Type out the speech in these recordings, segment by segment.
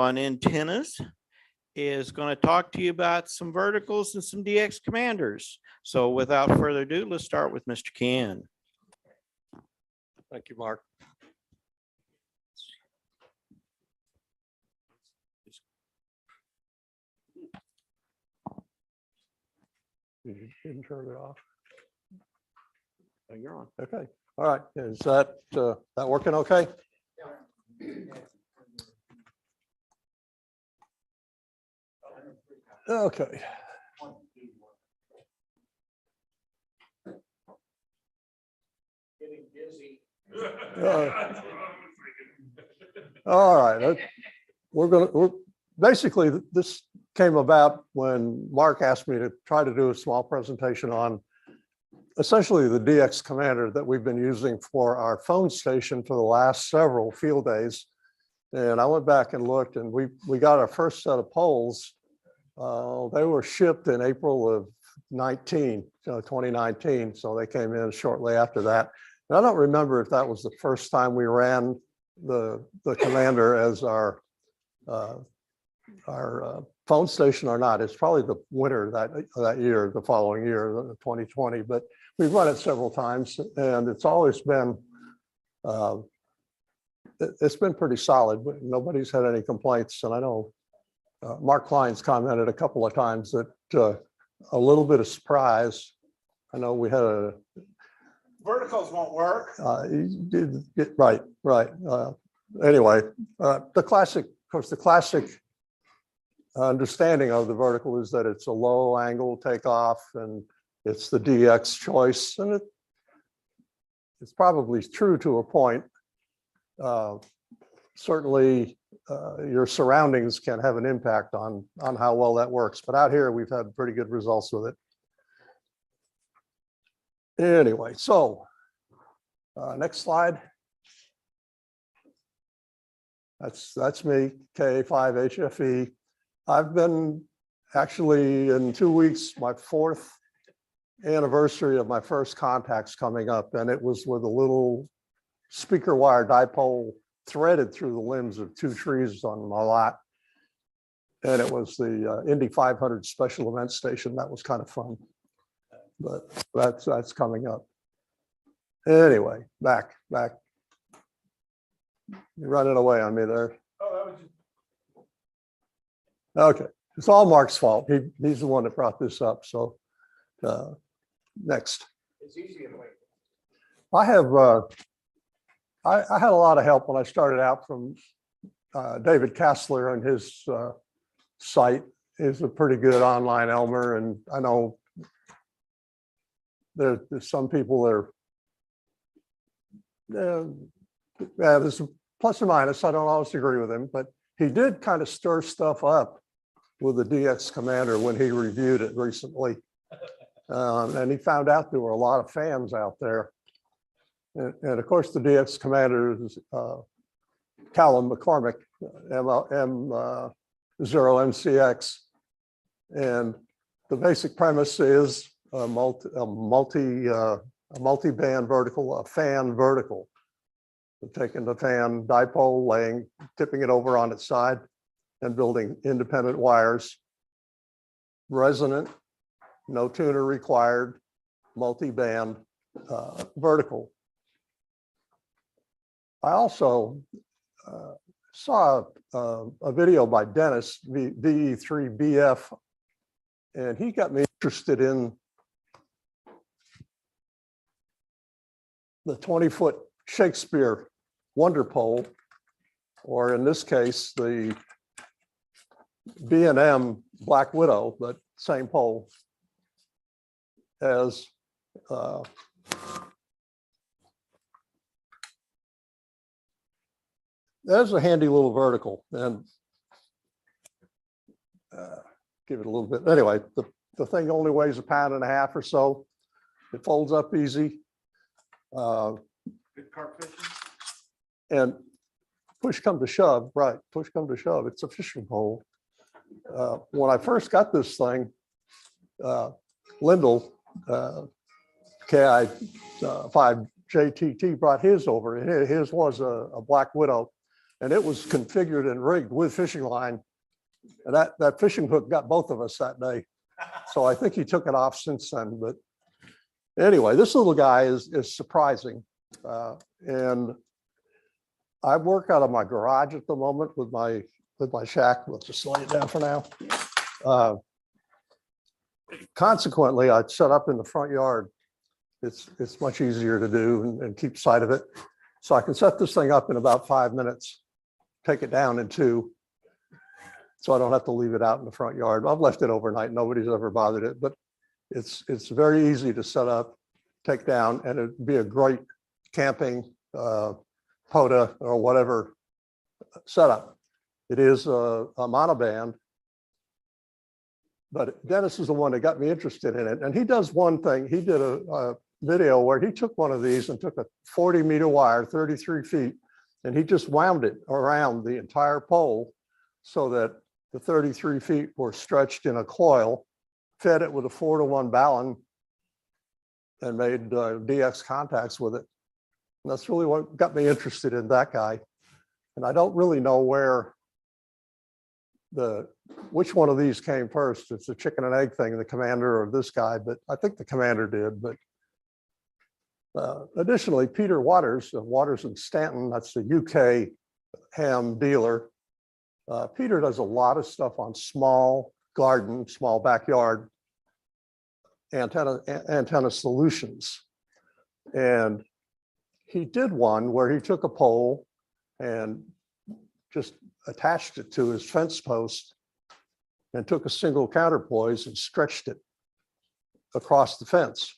on antennas is going to talk to you about some verticals and some DX commanders. So without further ado, let's start with Mr. Ken. Thank you, Mark. You didn't turn it off. Oh, you're on. Okay. All right. Is that working okay? Okay. Getting busy. All right. We're basically, this came about when Mark asked me to try to do a small presentation on essentially the DX commander that we've been using for our phone station for the last several field days. And I went back and looked, and we got our first set of polls. They were shipped in April of 2019. So they came in shortly after that. And I don't remember if that was the first time we ran the commander as our phone station or not. It's probably the winter that year, the following year, 2020. But we've run it several times, and it's always been it's been pretty solid. Nobody's had any complaints, and I know Mark Klein's commented a couple of times that a little bit of surprise. I know we had a Verticals won't work. Right. Anyway, the classic, of course, the classic understanding of the vertical is that it's a low angle takeoff and it's the DX choice, and it's probably true to a point. Certainly, your surroundings can have an impact on how well that works. But out here, we've had pretty good results with it. Anyway, so next slide. That's me, K5HFE. I've been actually in 2 weeks, my 4th anniversary of my first contacts coming up, and it was with a little speaker wire dipole threaded through the limbs of 2 trees on my lot. And it was the Indy 500 special event station. That was kind of fun, but that's coming up. Anyway, back. You're running away on me there. Oh, that was just... Okay, it's all Mark's fault. He's the one that brought this up. So next. It's easy to wait. I have I had a lot of help when I started out from David Kassler and his site. Is a pretty good online Elmer, and I know there's some people that there's a plus or minus. I don't always agree with him, but he did kind of stir stuff up with the DX Commander when he reviewed it recently. And he found out there were a lot of fans out there. And of course, the DX Commander is Callum McCormick, M0MCX. And the basic premise is a multi-band vertical, a fan vertical. So taking the fan dipole, tipping it over on its side, and building independent wires, resonant, no tuner required, multi-band vertical. I also saw a video by Dennis, VE3BF, and he got me interested in the 20-foot Shakespeare wonder pole, or in this case, the B&M Black Widow, but same pole as there's a handy little vertical, and give it a little bit. Anyway, the thing only weighs 1.5 pounds or so. It folds up easy. Good carp fishing. And push come to shove, right? Push come to shove. It's a fishing pole. When I first got this thing, Lyndall, KI5JTT brought his over. His was a Black Widow. And it was configured and rigged with fishing line. And that fishing hook got both of us that day. So I think he took it off since then. But anyway, this little guy is surprising. And I work out of my garage at the moment with my shack. Let's just lay it down for now. Consequently, I'd set up in the front yard. It's much easier to do and keep sight of it. So I can set this thing up in about 5 minutes, take it down in 2. So I don't have to leave it out in the front yard. I've left it overnight. Nobody's ever bothered it, but it's very easy to set up, take down, and it'd be a great camping, POTA or whatever setup. It is a monoband, but Dennis is the one that got me interested in it. And he does one thing. He did a video where he took one of these and took a 40-meter wire, 33 feet, and he just wound it around the entire pole so that the 33 feet were stretched in a coil, fed it with a 4-to-1 ballon, and made DX contacts with it. And that's really what got me interested in that guy. And I don't really know which one of these came first. It's a chicken and egg thing, the Commander or this guy, but I think the Commander did. But additionally, Peter Waters of Waters and Stanton, that's the UK ham dealer. Peter does a lot of stuff on small garden, small backyard antenna solutions. And he did one where he took a pole and just attached it to his fence post and took a single counterpoise and stretched it across the fence.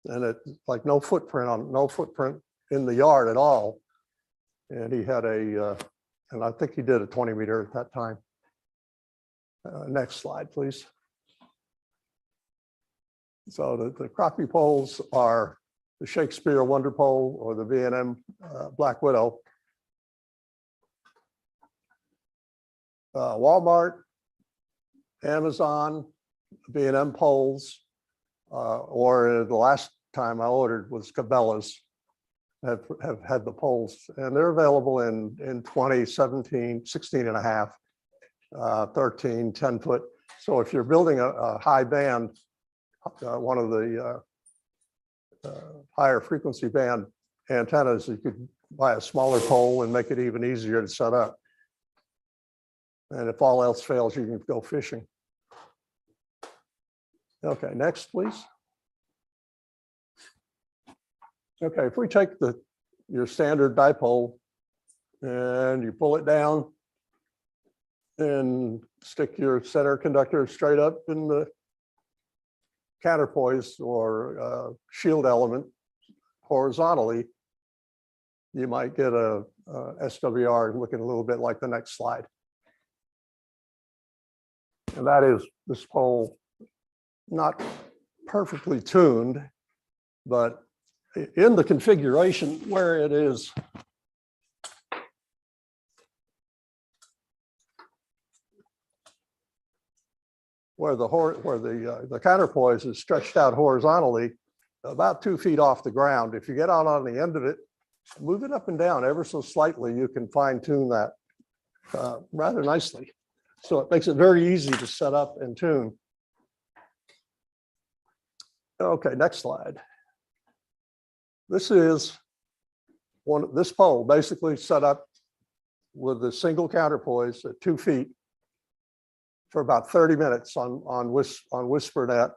And it like no footprint in the yard at all. And he had and I think he did a 20-meter at that time. Next slide, please. So the crappie poles are the Shakespeare Wonder Pole or the V&M Black Widow. Walmart, Amazon, V&M poles, or the last time I ordered was Cabela's, have had the poles, and they're available in 20, 17, 16 and a half, 13, 10 foot. So if you're building a high band, one of the higher frequency band antennas, you could buy a smaller pole and make it even easier to set up. And if all else fails, you can go fishing. Okay, next, please. Okay, if we take your standard dipole and you pull it down and stick your center conductor straight up in the counterpoise or shield element horizontally, you might get a SWR looking a little bit like the next slide. And that is this pole, not perfectly tuned, but in the configuration where it is where the counterpoise is stretched out horizontally about 2 feet off the ground. If you get out on the end of it, move it up and down ever so slightly, you can fine tune that rather nicely. So it makes it very easy to set up and tune. Okay, next slide. This is this pole basically set up with a single counterpoise at 2 feet for about 30 minutes on WhisperNet,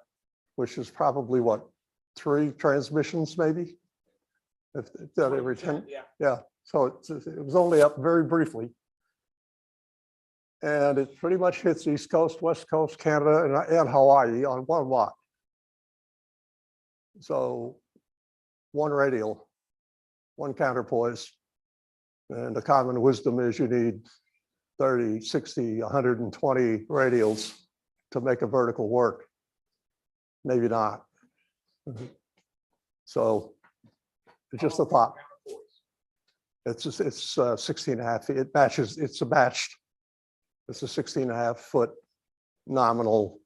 which is probably what, 3 transmissions maybe? If that every 10, yeah. So it was only up very briefly. And it pretty much hits East Coast, West Coast, Canada, and Hawaii on 1 watt. So 1 radial, 1 counterpoise. And the common wisdom is you need 30, 60, 120 radials to make a vertical work. Maybe not. So it's just a thought. It's 16 and a half feet. It matches, it's a matched. It's a 16 and a half foot nominal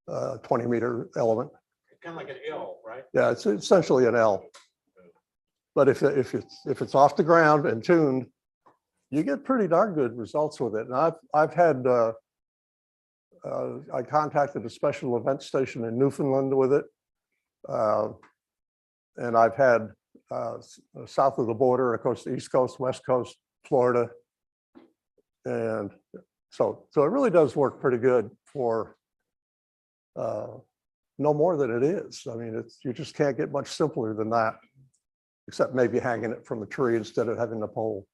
20-meter element. Kind of like an L, right? Yeah, it's essentially an L. But if it's off the ground and tuned, you get pretty darn good results with it. And I've had, I contacted a special event station in Newfoundland with it. And I've had south of the border, of course, the East Coast, West Coast, Florida. And so it really does work pretty good for no more than it is. I mean, you just can't get much simpler than that, except maybe hanging it from a tree instead of having the pole.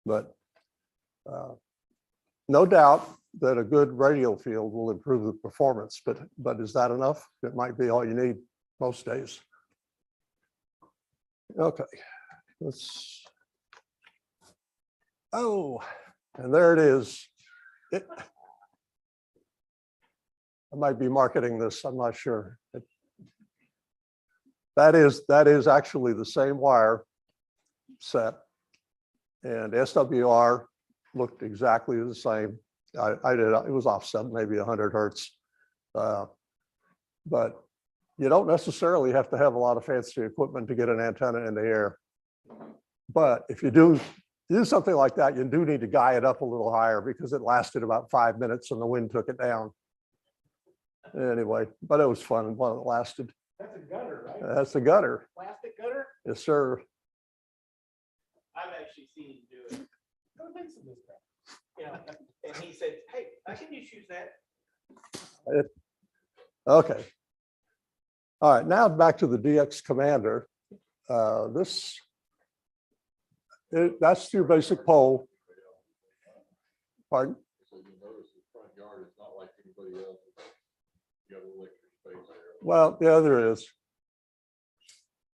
But no doubt that a good radial field will improve the performance, but is that enough? It might be all you need most days. Okay, and there it is. I might be marketing this, I'm not sure. That is actually the same wire set, and SWR looked exactly the same. I did, it was offset maybe 100 hertz, but you don't necessarily have to have a lot of fancy equipment to get an antenna in the air. But if you do something like that, you do need to guy it up a little higher, because it lasted about 5 minutes and the wind took it down. Anyway, but it was fun while it lasted. That's a gutter, right? That's the gutter. Plastic gutter? Yes, sir. I've actually seen him do it. Go make some of this crap. Yeah, and he said, hey, I can just use that. Okay. All right, now back to the DX Commander. That's your basic pole. Pardon? So you notice the front yard is not like anybody else. You got a little extra space there. Well, yeah, there is.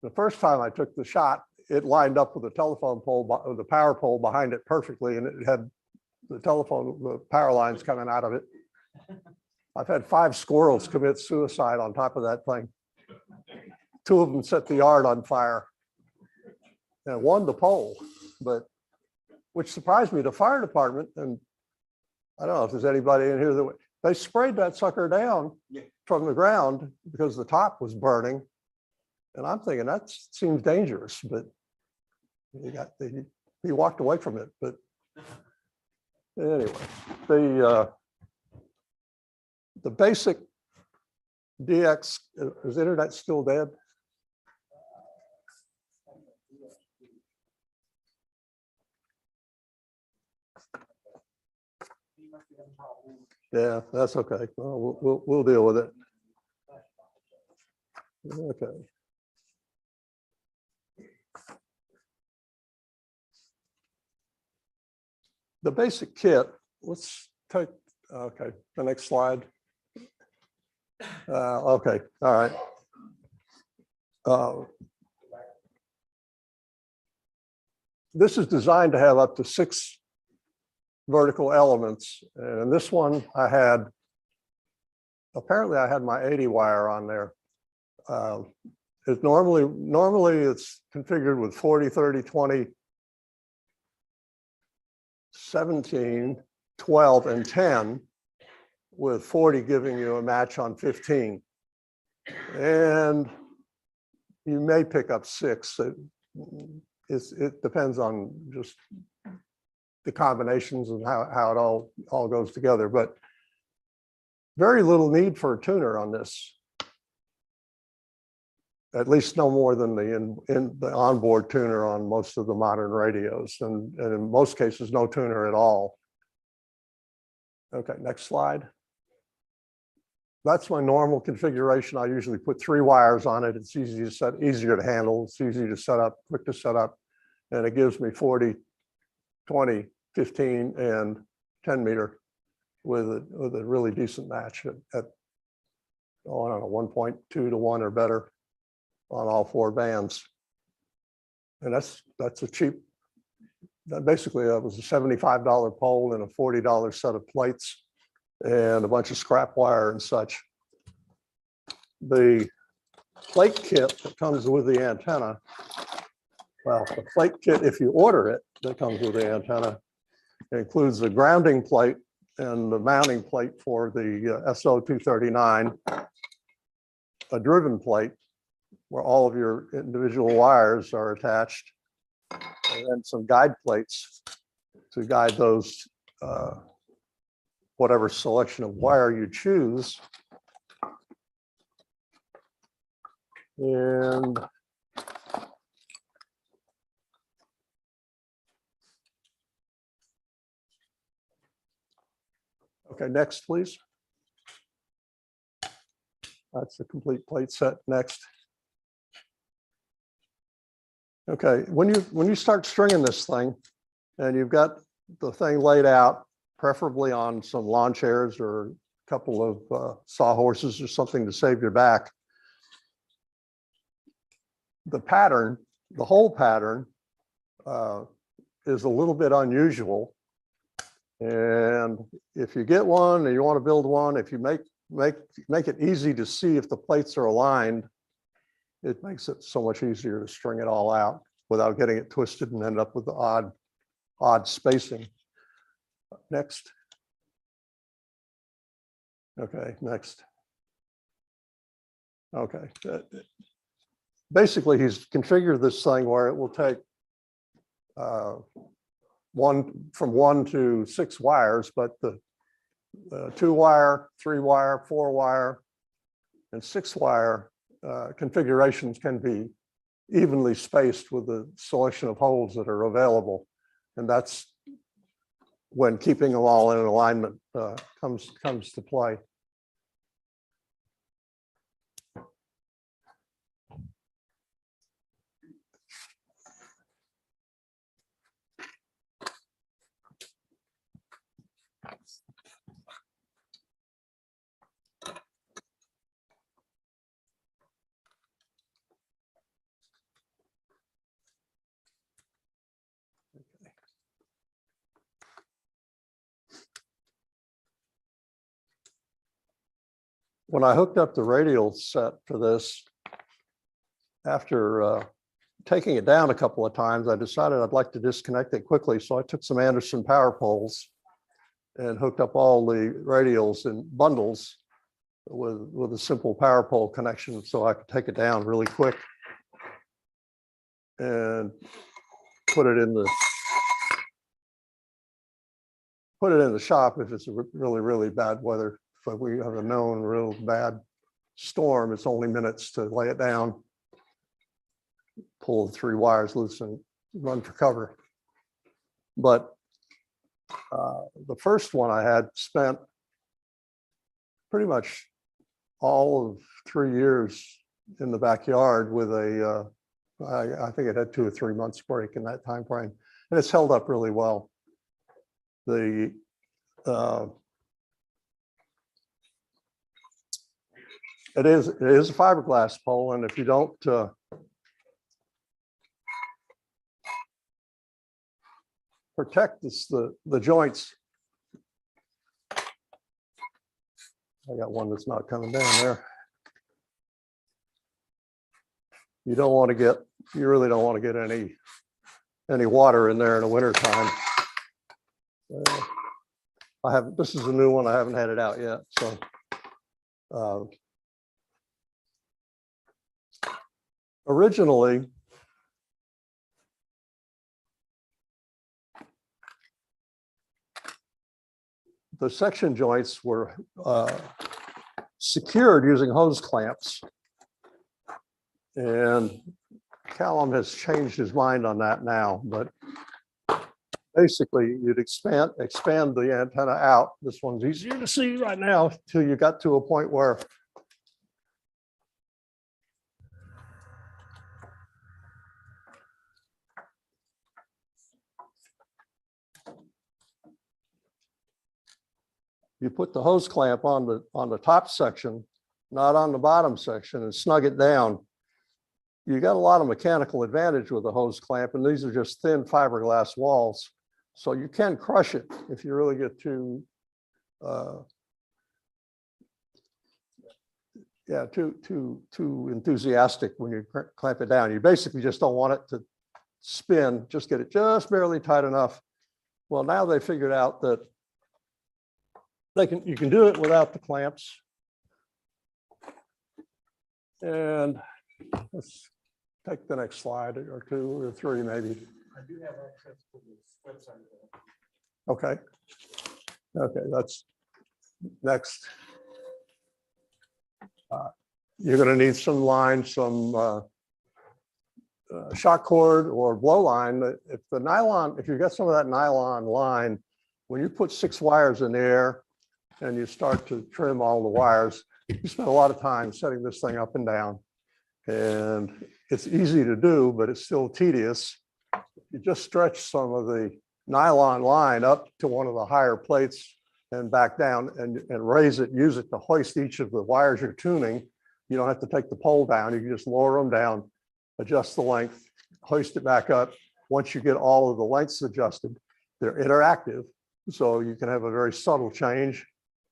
The first time I took the shot, it lined up with the telephone pole, the power pole behind it perfectly, and it had the power lines coming out of it. I've had 5 squirrels commit suicide on top of that thing. 2 of them set the yard on fire, and 1 the pole, but which surprised me. The fire department, and I don't know if there's anybody in here that they sprayed that sucker down from the ground because the top was burning, and I'm thinking that seems dangerous, but he walked away from it. But anyway, the basic DX, is the internet still dead? Yeah, that's okay. Well, we'll deal with it. Okay. The basic kit, let's take, okay, the next slide. Okay, all right. This is designed to have up to 6 vertical elements, and this one apparently I had my 80 wire on there. It's normally it's configured with 40, 30, 20, 17, 12, and 10, with 40 giving you a match on 15. And you may pick up 6. It depends on just the combinations and how it all goes together, but very little need for a tuner on this. At least no more than the onboard tuner on most of the modern radios, and in most cases, no tuner at all. Okay, next slide. That's my normal configuration. I usually put 3 wires on it. It's easy to set, easier to handle. It's easy to set up, quick to set up, and it gives me 40, 20, 15, and 10 meter with a really decent match at oh, I don't know, 1.2 to 1 or better on all 4 bands. And that's a cheap, basically that was a $75 pole and a $40 set of plates and a bunch of scrap wire and such. The plate kit that comes with the antenna, well, the plate kit, if you order it, that comes with the antenna, includes the grounding plate and the mounting plate for the SO239, a driven plate where all of your individual wires are attached, and then some guide plates to guide those, whatever selection of wire you choose. And okay, next, please. That's the complete plate set. Next. Okay, when you start stringing this thing and you've got the thing laid out, preferably on some lawn chairs or a couple of sawhorses or something to save your back, the pattern, the whole pattern is a little bit unusual. And if you get one and you want to build one, if you make it easy to see if the plates are aligned, it makes it so much easier to string it all out without getting it twisted and end up with the odd spacing. Next. Okay, next. Okay. Basically, he's configured this thing where it will take from 1 to 6 wires, but the 2-wire, 3-wire, 4-wire, and 6-wire configurations can be evenly spaced with the selection of holes that are available. And that's when keeping them all in alignment comes to play. When I hooked up the radial set for this, after taking it down a couple of times, I decided I'd like to disconnect it quickly. So I took some Anderson power poles and hooked up all the radials in bundles with a simple power pole connection so I could take it down really quick and put it in the shop if it's really, really bad weather. If we have a known real bad storm, it's only minutes to lay it down, pull the 3 wires loose and run for cover. But the first one I had spent pretty much all of 3 years in the backyard with I think it had 2 or 3 months break in that time frame, and it's held up really well. It is a fiberglass pole, and if you don't protect the joints, I got one that's not coming down there. You really don't want to get any water in there in the winter time. This is a new one. I haven't had it out yet. So originally, the section joints were secured using hose clamps. And Callum has changed his mind on that now, but basically you'd expand the antenna out. This one's easier to see right now till you got to a point where you put the hose clamp on the top section, not on the bottom section, and snug it down. You got a lot of mechanical advantage with the hose clamp, and these are just thin fiberglass walls. So you can crush it if you really get too enthusiastic when you clamp it down. You basically just don't want it to spin, just get it just barely tight enough. Well, now they figured out that you can do it without the clamps. And let's take the next slide or 2 or 3 maybe. I do have access to this website. Okay. Okay, that's next. You're going to need some line, some shock cord or blow line. If the nylon, if you get some of that nylon line, when you put 6 wires in there and you start to trim all the wires, you spend a lot of time setting this thing up and down. And it's easy to do, but it's still tedious. You just stretch some of the nylon line up to one of the higher plates and back down and raise it, use it to hoist each of the wires you're tuning. You don't have to take the pole down. You can just lower them down, adjust the length, hoist it back up. Once you get all of the lengths adjusted, they're interactive. So you can have a very subtle change.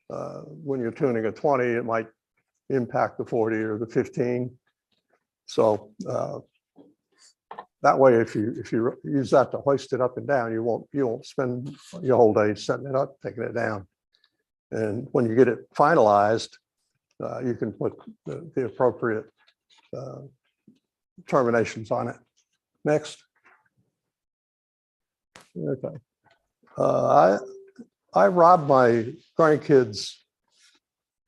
When you're tuning a 20, it might impact the 40 or the 15. So that way, if you use that to hoist it up and down, you won't spend your whole day setting it up, taking it down. And when you get it finalized, you can put the appropriate terminations on it. Next. Okay. I robbed my grandkids'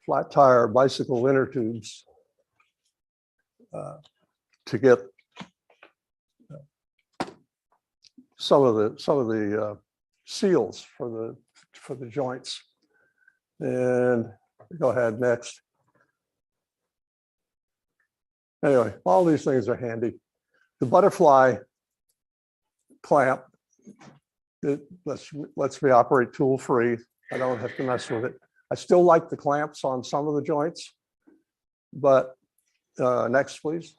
flat tire bicycle inner tubes to get some of the seals for the joints. And go ahead, next. Anyway, all these things are handy. The butterfly clamp, it lets me operate tool free. I don't have to mess with it. I still like the clamps on some of the joints, but next, please.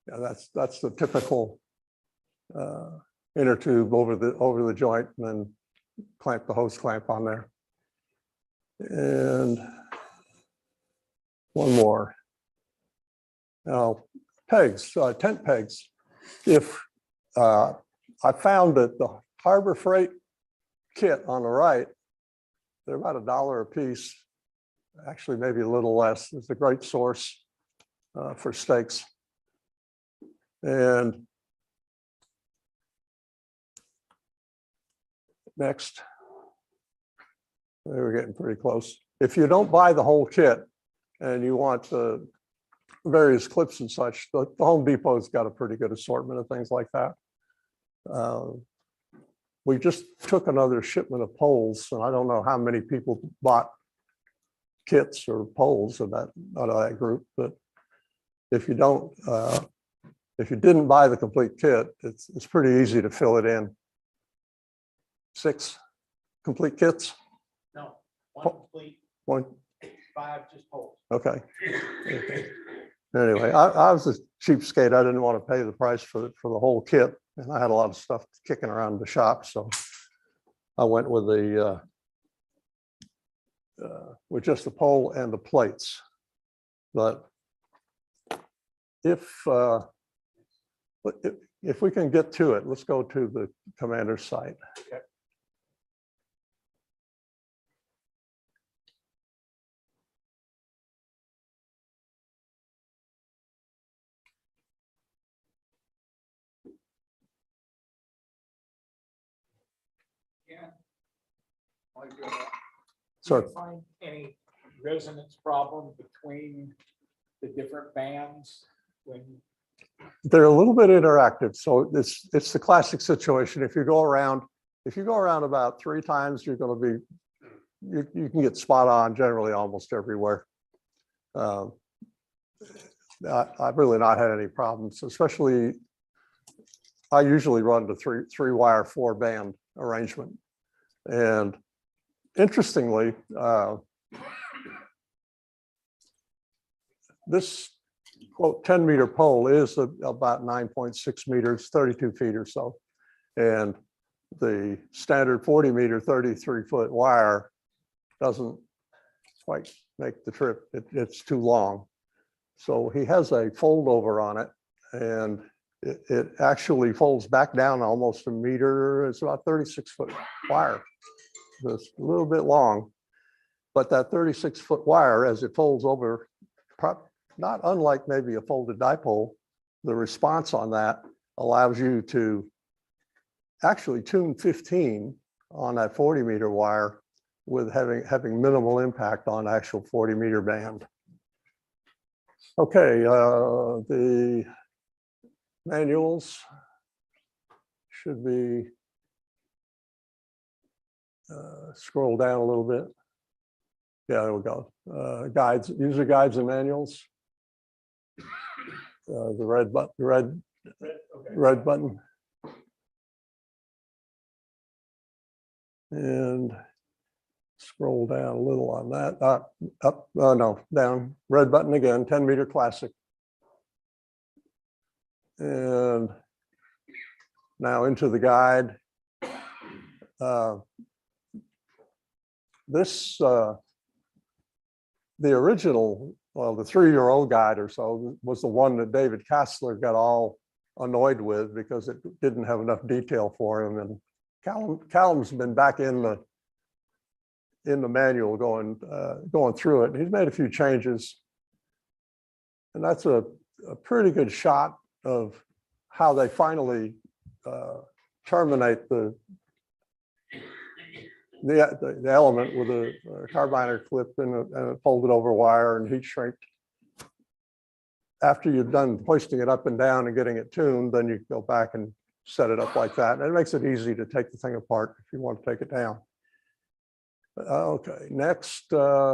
Yeah, that's the typical inner tube over the joint, and then clamp the hose clamp on there. And one more. Now, pegs, tent pegs. If I found that the Harbor Freight kit on the right, they're about $1 a piece. Actually, maybe a little less. It's a great source for stakes. And next, we're getting pretty close. If you don't buy the whole kit and you want the various clips and such, the Home Depot's got a pretty good assortment of things like that. We just took another shipment of poles, and I don't know how many people bought kits or poles of that group, but if you don't, if you didn't buy the complete kit, it's pretty easy to fill it in. 6 complete kits? No, one complete, One, 5 just poles. okay. Anyway, I was a cheapskate. I didn't want to pay the price for the whole kit, and I had a lot of stuff kicking around the shop, so I went with with just the pole and the plates. But if we can get to it, let's go to the commander's site. Okay. Yeah. So Do you find any resonance problem between the different bands when? they're a little bit interactive. So it's the classic situation. If you go around about 3 times, you're going to be, you can get spot on generally almost everywhere. I've really not had any problems, especially I usually run the 3-wire 4-band arrangement. And interestingly, this quote 10-meter pole is about 9.6 meters, 32 feet or so. And the standard 40-meter, 33-foot wire doesn't quite make the trip. It's too long. So he has a fold over on it, and it actually folds back down almost a meter. It's about 36-foot wire. It's a little bit long, but that 36-foot wire, as it folds over, not unlike maybe a folded dipole, the response on that allows you to actually tuned 15 on that 40-meter wire with having minimal impact on actual 40-meter band. Okay, the manuals should be scroll down a little bit. Yeah, there we go. Guides, user guides and manuals. The red button, red button. And scroll down a little on that. Up, no, down. Red button again, 10-meter classic. And now into the guide. This, the original, well, the 3-year-old guide or so was the one that David Kassler got all annoyed with because it didn't have enough detail for him. And Callum's been back in the manual going through it. He's made a few changes. And that's a pretty good shot of how they finally terminate the element with a carbiner clip and a folded over wire and heat shrink. After you've done hoisting it up and down and getting it tuned, then you go back and set it up like that. And it makes it easy to take the thing apart if you want to take it down. Okay, next. Okay,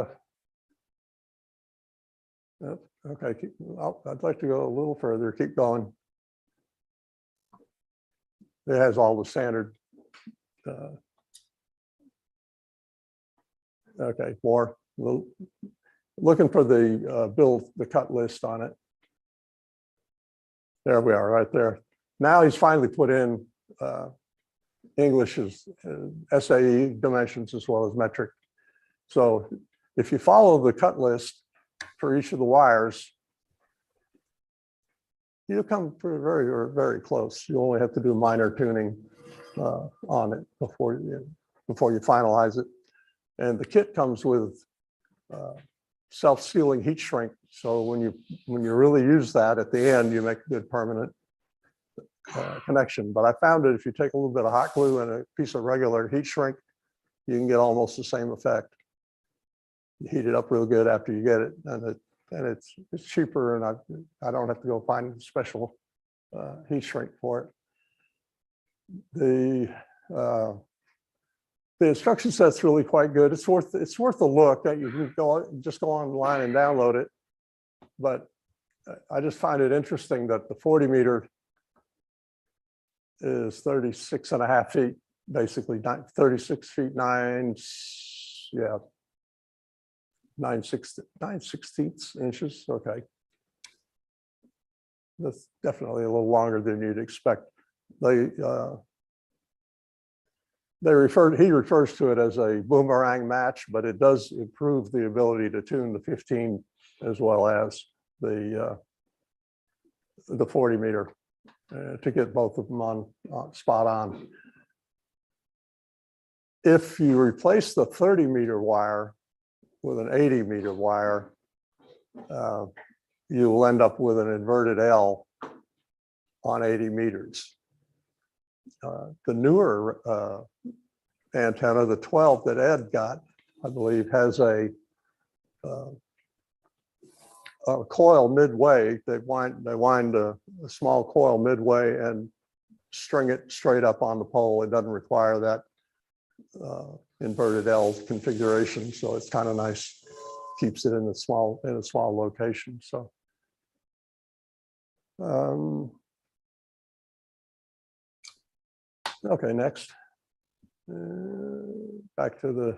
I'd like to go a little further, keep going. It has all the standard. Okay, more. Looking for the the cut list on it. There we are, right there. Now he's finally put in English's SAE dimensions as well as metric. So if you follow the cut list for each of the wires, you come very, very close. You only have to do minor tuning on it before you finalize it. And the kit comes with self-sealing heat shrink. So when you really use that at the end, you make a good permanent connection. But I found that if you take a little bit of hot glue and a piece of regular heat shrink, you can get almost the same effect. You heat it up real good after you get it, and it's cheaper, and I don't have to go find a special heat shrink for it. The instruction set's really quite good. It's worth a look. That you can just go online and download it. But I just find it interesting that the 40-meter is 36.5 feet, basically 36 feet 9 9/16 inches. Okay, that's definitely a little longer than you'd expect. He refers to it as a boomerang match, but it does improve the ability to tune the 15 as well as the 40-meter to get both of them on spot on. If you replace the 30-meter wire with an 80-meter wire, you will end up with an inverted L on 80 meters. The newer antenna, the 12 that Ed got, I believe, has a coil midway. They wind a small coil midway and string it straight up on the pole. It doesn't require that inverted L configuration, so it's kind of nice. Keeps it in a small location. So. Okay, next. Back to the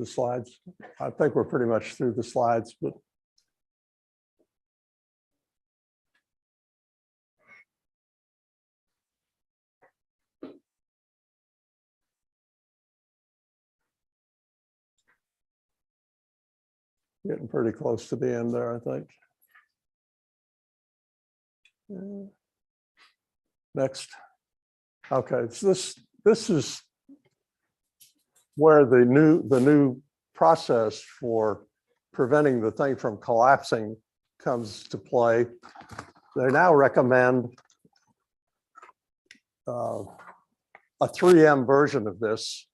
slides. I think we're pretty much through the slides, but getting pretty close to the end there, I think. Next. Okay, so this is where the new process for preventing the thing from collapsing comes to play. They now recommend a 3M version of this.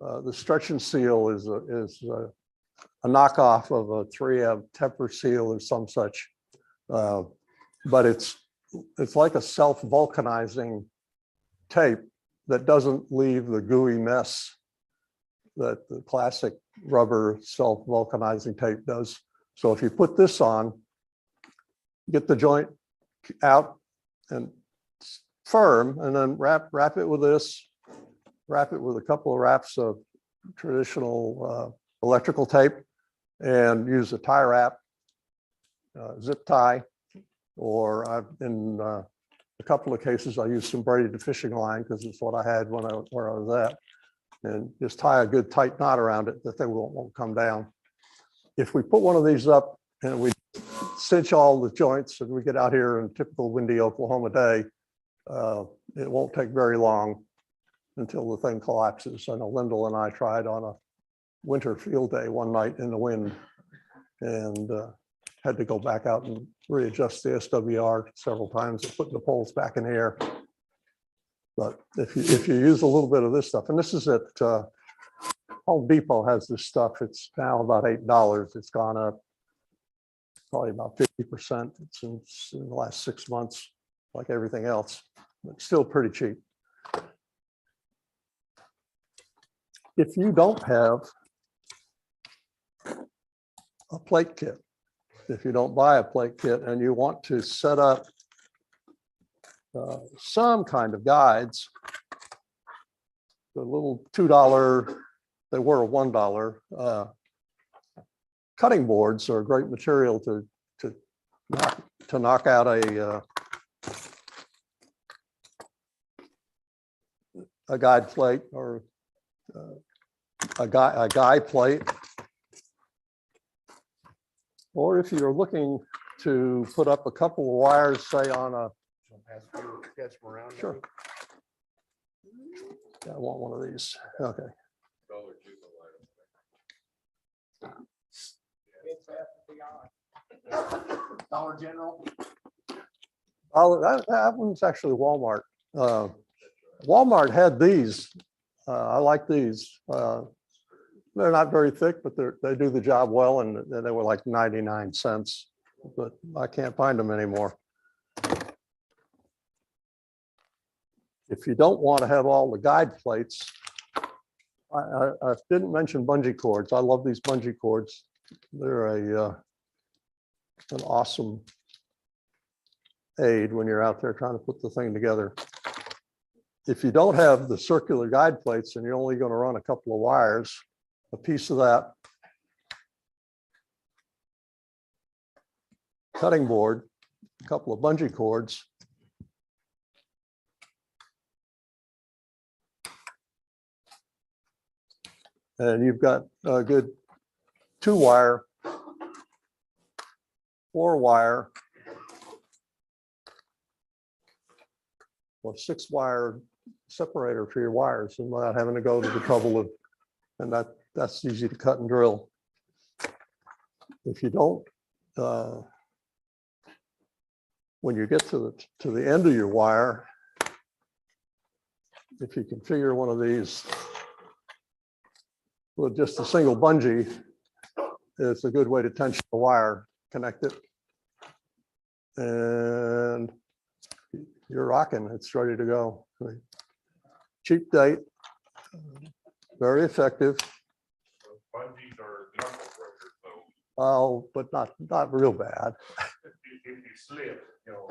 The stretch and seal is a knockoff of a 3M temper seal or some such. But it's like a self-vulcanizing tape that doesn't leave the gooey mess that the classic rubber self-vulcanizing tape does. So if you put this on, get the joint out and firm, and then wrap it with this, wrap it with a couple of wraps of traditional electrical tape, and use a tie wrap, zip tie, or in a couple of cases, I used some braided fishing line because it's what I had where I was at, and just tie a good tight knot around it that they won't come down. If we put one of these up and we cinch all the joints and we get out here in a typical windy Oklahoma day, it won't take very long until the thing collapses. I know Lyndall and I tried on a winter field day one night in the wind and had to go back out and readjust the SWR several times and putting the poles back in the air. But if you use a little bit of this stuff, and this is at Home Depot has this stuff. It's now about $8. It's gone up probably about 50% since in the last 6 months, like everything else, but still pretty cheap. If you don't have a plate kit, if you don't buy a plate kit and you want to set up some kind of guides, the little $2, they were a $1, cutting boards are a great material to knock out a guide plate or a guy plate. Or if you're looking to put up a couple of wires, say on a, sure. Yeah, I want one of these. Okay. Dollar General. Oh, that one's actually Walmart. Walmart had these. I like these. They're not very thick, but they do the job well, and they were like 99 cents, but I can't find them anymore. If you don't want to have all the guide plates, I didn't mention bungee cords. I love these bungee cords. They're an awesome aid when you're out there trying to put the thing together. If you don't have the circular guide plates and you're only going to run a couple of wires, a piece of that cutting board, a couple of bungee cords, and you've got a good 2-wire, 4-wire, or 6-wire separator for your wires, and without having to go to the trouble of, and that's easy to cut and drill. If you don't, when you get to the end of your wire, if you configure one of these with just a single bungee, it's a good way to tension the wire, connect it, and you're rocking. It's ready to go. Cheap date, very effective. Bungees are knuckle breakers, though. Oh, but not real bad. If you slip, you know.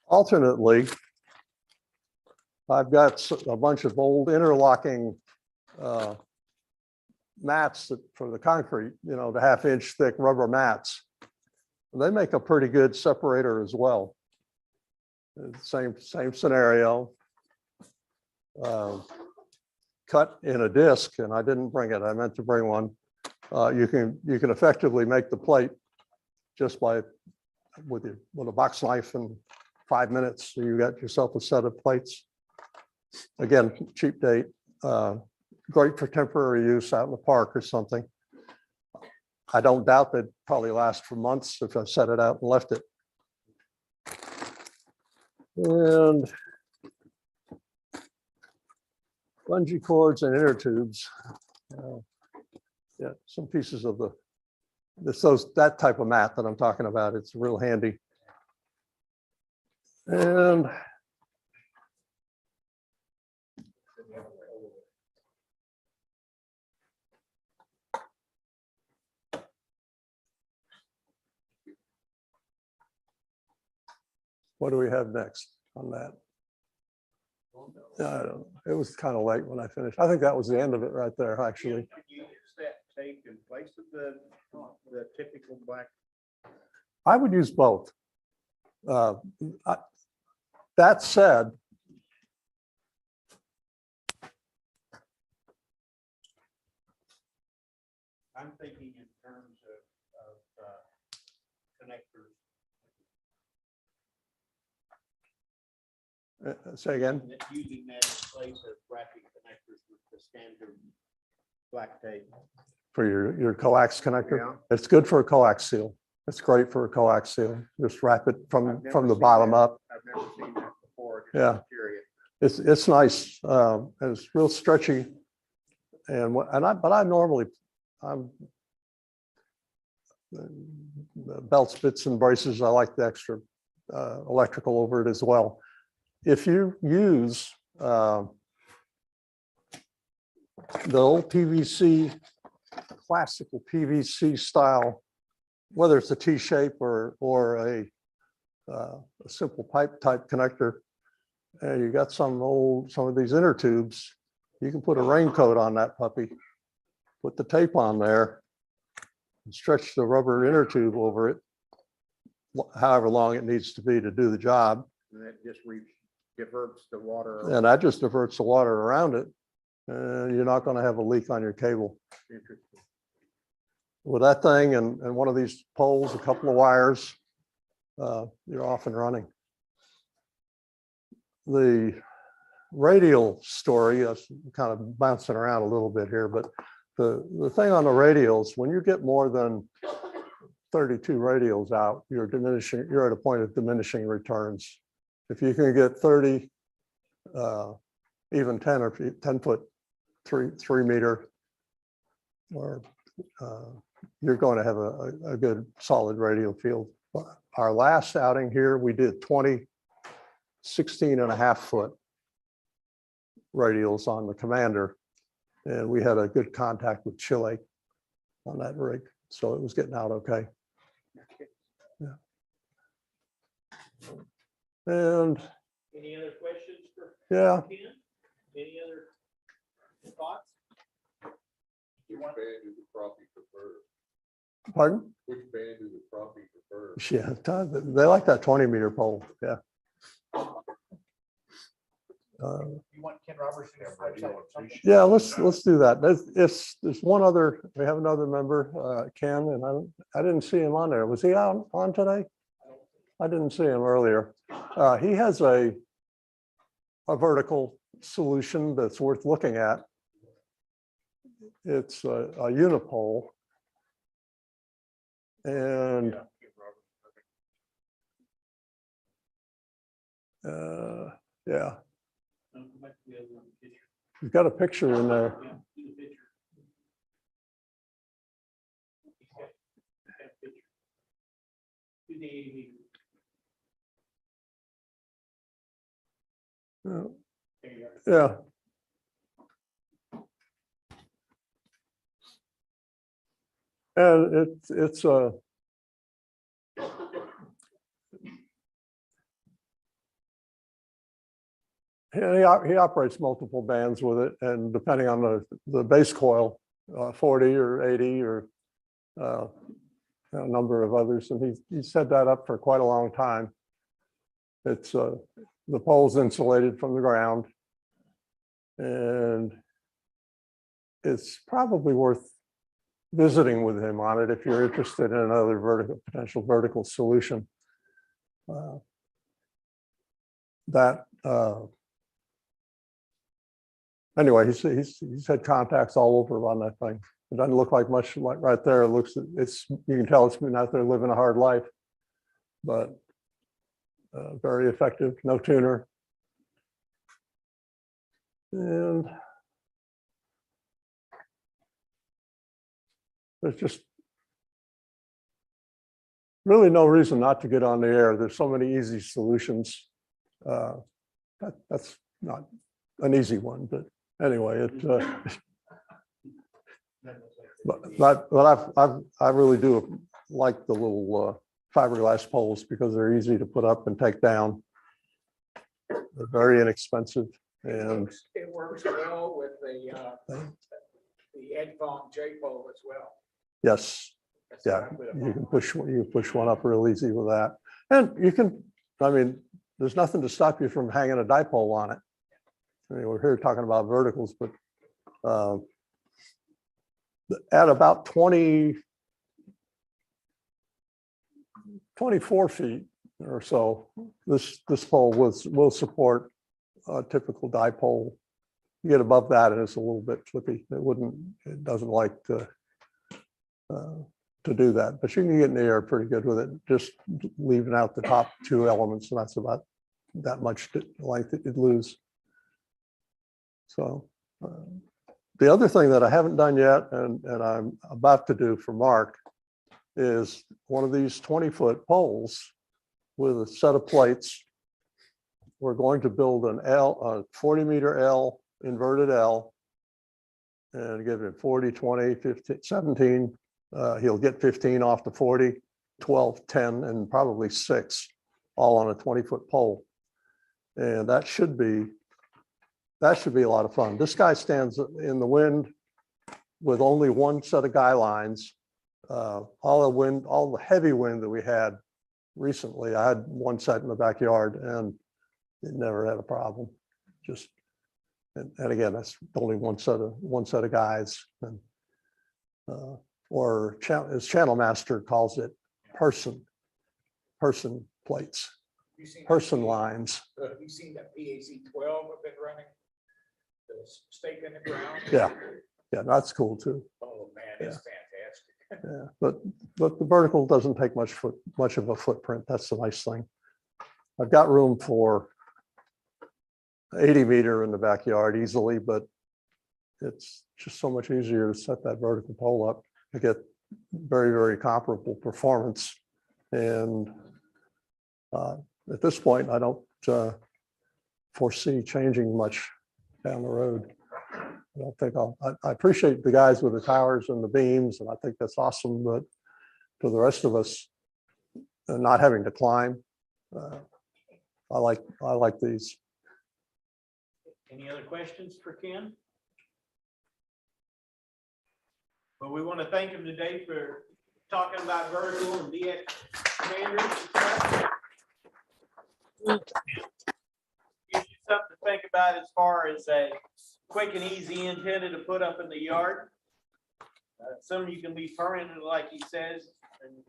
Alternately, I've got a bunch of old interlocking mats for the concrete, the 1/2-inch thick rubber mats. They make a pretty good separator as well. Same scenario. Cut in a disc, and I didn't bring it. I meant to bring one. You can effectively make the plate just with a box knife in 5 minutes. So you got yourself a set of plates. Again, cheap date. Great for temporary use out in the park or something. I don't doubt they'd probably last for months if I set it out and left it. And bungee cords and inner tubes. Yeah, some pieces of that type of mat that I'm talking about. It's real handy. And what do we have next on that? I don't know. It was kind of late when I finished. I think that was the end of it right there, actually. Could you use that tape in place of the typical black? I would use both. That said, I'm thinking in terms of connectors. say again. Using that in place of wrapping connectors with the standard black tape. For your coax connector. Yeah. It's good for a coax seal. It's great for a coax seal. Just wrap it I've from never the seen bottom that. up. I've never seen that before. Just Yeah. curious. It's nice. And it's real stretchy. But I normally, I'm belts, bits and braces. I like the extra electrical over it as well. If you use the old PVC, classical PVC style, whether it's a T-shape or a simple pipe type connector, and you got some of these inner tubes, you can put a raincoat on that puppy, put the tape on there, and stretch the rubber inner tube over it, however long it needs to be to do the job. And that just diverts the water. And that just diverts the water around it. And you're not going to have a leak on your cable. Interesting. With that thing and one of these poles, a couple of wires, you're off and running. The radial story, is kind of bouncing around a little bit here, but the thing on the radials, when you get more than 32 radials out, you're at a point of diminishing returns. If you can get 30, even 10 or 10 foot, 3 meter, or you're going to have a good solid radial field. Our last outing here, we did 20, 16.5 foot radials on the Commander. And we had a good contact with Chile on that rig. So it was getting out okay. Yeah. And Any other questions for yeah, Ken? Any other thoughts? Which band do the crappie prefer? pardon? Which band do the crappie prefer? Yeah, they like that 20-meter pole. Yeah. You want Ken Robertson? Yeah, let's do that. There's one other, we have another member, Ken, and I didn't see him on there. Was he on today? I didn't see him earlier. He has a vertical solution that's worth looking at. It's a unipole. And yeah, you've got a picture in there. Yeah. And it's a he operates multiple bands with it, and depending on the base coil, 40 or 80 or a number of others, and he set that up for quite a long time. It's the pole's insulated from the ground, and it's probably worth visiting with him on it if you're interested in another potential vertical solution. Anyway, he's had contacts all over on that thing. It doesn't look like much like right there. It looks, you can tell it's been out there living a hard life, but very effective, no tuner. And there's just really no reason not to get on the air. There's so many easy solutions. That's not an easy one, but anyway, I really do like the little fiberglass poles because they're easy to put up and take down. They're very inexpensive, and It works well with the headphone J-pole as well. yes, That's what yeah, I put it you on. can push one up real easy with that, and you can. I mean, there's nothing to stop you from hanging a dipole on it. I mean, we're here talking about verticals, but at about 24 feet or so, this pole will support a typical dipole. You get above that and it's a little bit flippy. It doesn't like to do that, but you can get in the air pretty good with it, just leaving out the top two elements, and that's about that much length it lose. So the other thing that I haven't done yet, and I'm about to do for Mark, is one of these 20-foot poles with a set of plates. We're going to build a 40-meter L, inverted L, and give it 40, 20, 15, 17. He'll get 15 off the 40, 12, 10, and probably 6, all on a 20-foot pole. And that should be a lot of fun. This guy stands in the wind with only one set of guy lines. All the heavy wind that we had recently, I had one set in the backyard and it never had a problem. Just, and again, that's only one set of guys. And, or as Channel Master calls it, person plates, You seen that person P- lines. You seen that PAC 12 I've been running? The stake in the ground? Yeah, that's cool too. Oh, man, it's fantastic. Yeah, but the vertical doesn't take much of a footprint. That's the nice thing. I've got room for 80-meter in the backyard easily, but it's just so much easier to set that vertical pole up to get very, very comparable performance. And at this point, I don't foresee changing much down the road. I don't think I appreciate the guys with the towers and the beams, and I think that's awesome, but for the rest of us, not having to climb, I like these. Any other questions for Ken? Well, we want to thank him today for talking about vertical and DX commanders and stuff. Gives you something to think about as far as a quick and easy antenna to put up in the yard. Some you can be permanent, like he says,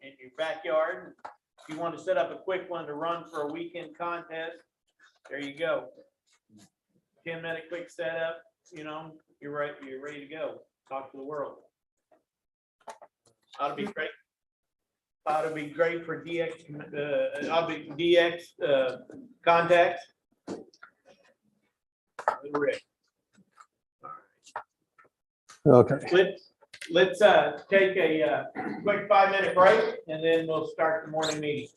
in your backyard. If you want to set up a quick one to run for a weekend contest, there you go. 10-minute quick setup, you're right, you're ready to go. Talk to the world. Ought to be great. Ought to be great for DX, ought to be DX contacts. Rick. Okay. Let's take a quick 5-minute break and then we'll start the morning meeting.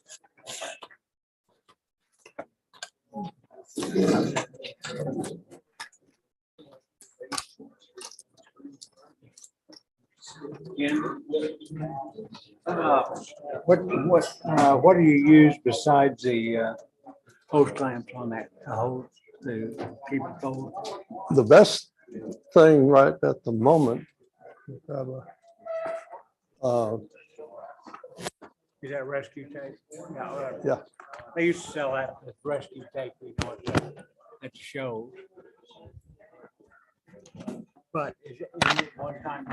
What do you use besides the hose clamps on that hose to keep it cold? The best thing right at the moment, Is that rescue tape? yeah, They used to sell that with rescue tape, at the shows. But is it one time?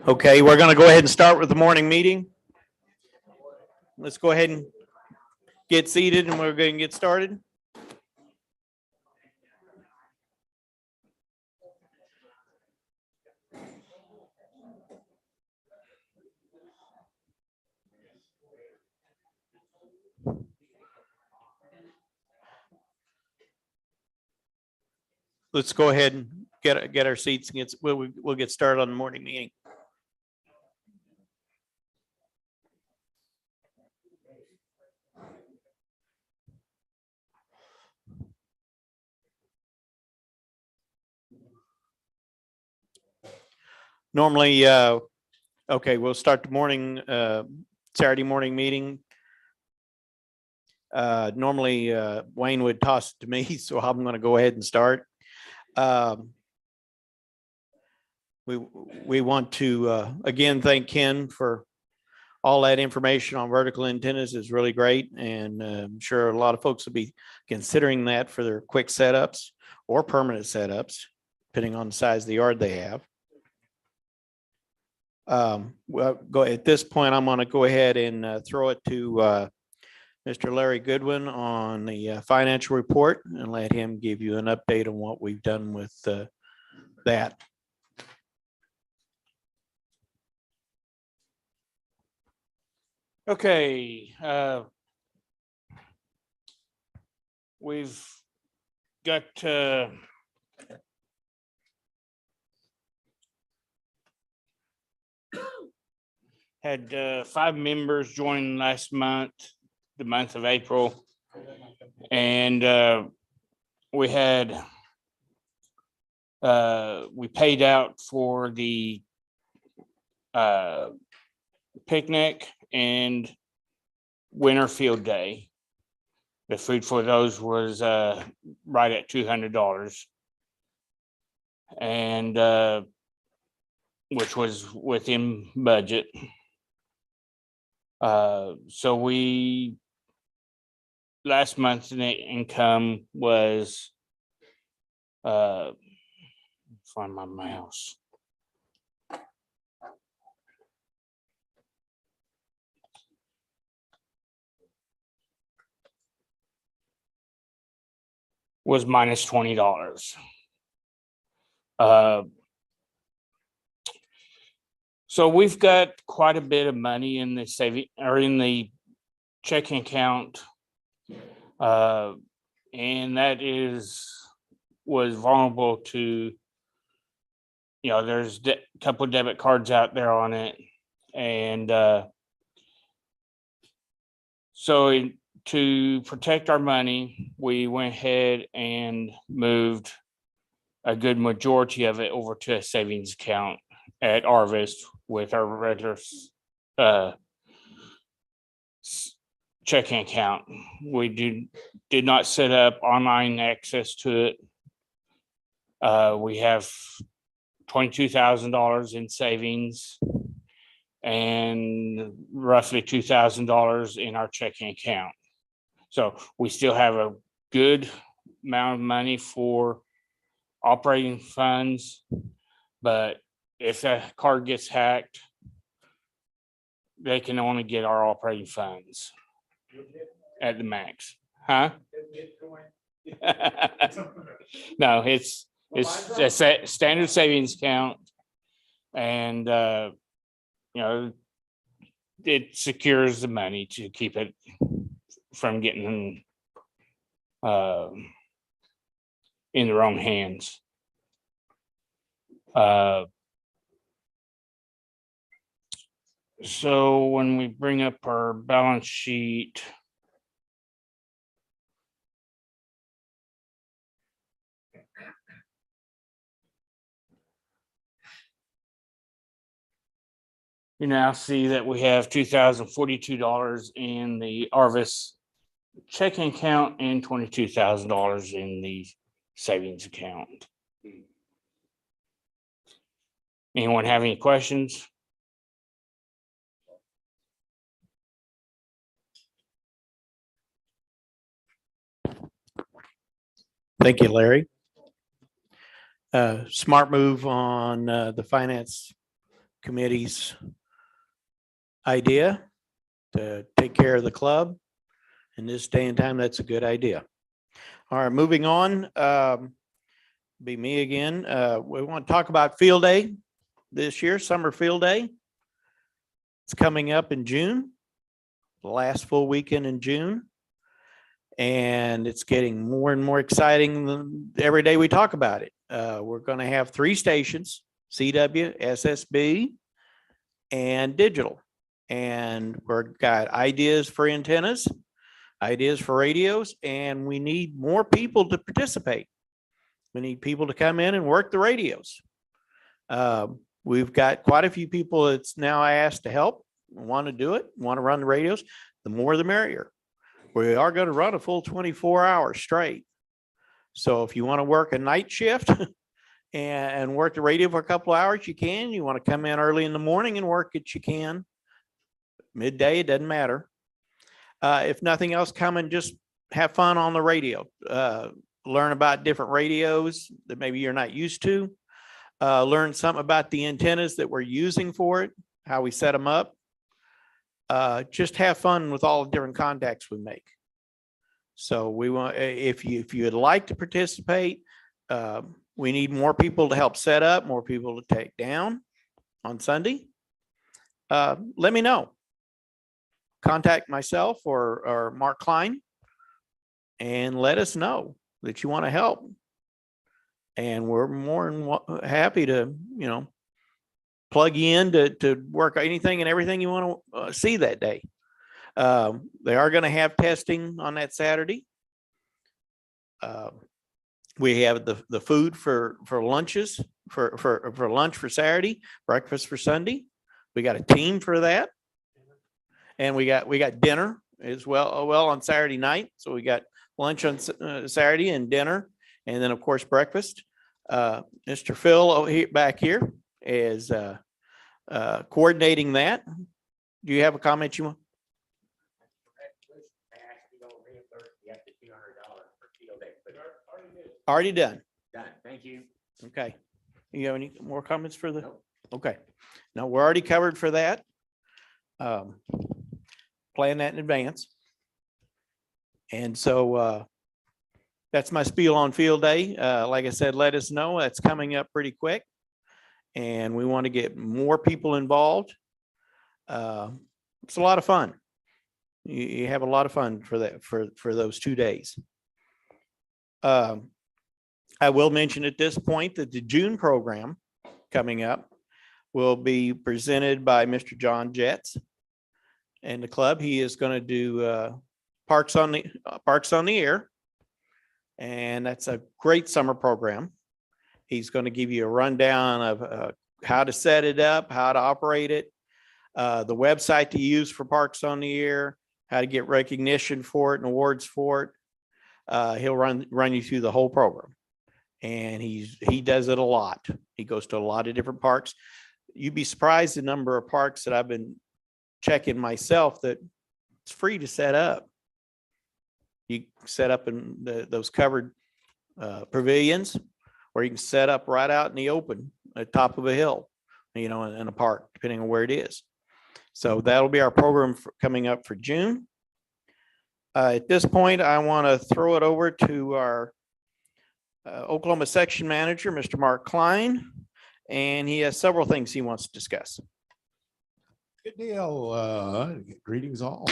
Okay, we're gonna go ahead and start with the morning meeting. Let's go ahead and get seated and we're going to get started. Let's go ahead and get our seats and we'll get started on the morning meeting. Normally, okay, we'll start the morning, Saturday morning meeting. Normally, Wayne would toss it to me, so I'm going to go ahead and start. We want to, again, thank Ken for all that information on vertical antennas is really great. And I'm sure a lot of folks will be considering that for their quick setups or permanent setups, depending on the size of the yard they have. Well, at this point, I'm going to go ahead and throw it to Mr. Larry Goodwin on the financial report and let him give you an update on what we've done with that. Okay, we've got had 5 members join last month, the month of April, and we had we paid out for the picnic and winter field day. The food for those was right at $200, and which was within budget. So we last month's net income was find my mouse. Was minus $20. So we've got quite a bit of money in the saving or in the checking account, and that was vulnerable to, there's a couple of debit cards out there on it, and so to protect our money, we went ahead and moved a good majority of it over to a savings account at Arvest with our regular checking account. We did not set up online access to it. We have $22,000 in savings and roughly $2,000 in our checking account. So we still have a good amount of money for operating funds, but if that card gets hacked, they can only get our operating funds at the max. Huh? No, it's a standard savings account, and it secures the money to keep it from getting in the wrong hands. So when we bring up our balance sheet, you now see that we have $2,042 in the Arvest checking account and $22,000 in the savings account. Anyone have any questions? Thank you, Larry. Smart move on the finance committee's idea to take care of the club. In this day and time, that's a good idea. All right, moving on. Be me again. We want to talk about field day this year, summer field day. It's coming up in June, the last full weekend in June. And it's getting more and more exciting every day we talk about it. We're going to have 3 stations, CW, SSB, and digital. And we've got ideas for antennas, ideas for radios, and we need more people to participate. We need people to come in and work the radios. We've got quite a few people that's now asked to help, want to do it, want to run the radios. The more the merrier. We are going to run a full 24 hours straight. So if you want to work a night shift and work the radio for a couple hours, you can. You want to come in early in the morning and work it, you can. Midday, it doesn't matter. If nothing else, come and just have fun on the radio. Learn about different radios that maybe you're not used to. Learn something about the antennas that we're using for it, how we set them up. Just have fun with all the different contacts we make. So we want, if you'd like to participate, we need more people to help set up, more people to take down on Sunday. Let me know. Contact myself or Mark Klein and let us know that you want to help. And we're more than happy to, plug you in to work anything and everything you want to see that day. They are going to have testing on that Saturday. We have the food for lunches for lunch for Saturday, breakfast for Sunday. We got a team for that, and we got dinner as well on Saturday night. So we got lunch on Saturday and dinner, and then of course breakfast. Mr. Phil back here is coordinating that. Do you have a comment you want? Already done. Done. Thank you. Okay. You have any more comments for the? Nope. Okay. No, we're already covered for that. Plan that in advance. And so that's my spiel on field day. Like I said, let us know. That's coming up pretty quick. And we want to get more people involved. It's a lot of fun. You have a lot of fun for that, for those 2 days. I will mention at this point that the June program coming up will be presented by Mr. John Jetts and the club. He is going to do Parks on the Air, and that's a great summer program. He's going to give you a rundown of how to set it up, how to operate it, the website to use for Parks on the Air, how to get recognition for it and awards for it. He'll run you through the whole program, and he does it a lot. He goes to a lot of different parks. You'd be surprised the number of parks that I've been checking myself that it's free to set up. You set up in those covered pavilions, or you can set up right out in the open at the top of a hill, in a park, depending on where it is. So that'll be our program coming up for June. At this point, I want to throw it over to our Oklahoma section manager, Mr. Mark Klein, and he has several things he wants to discuss. Good deal. Greetings all.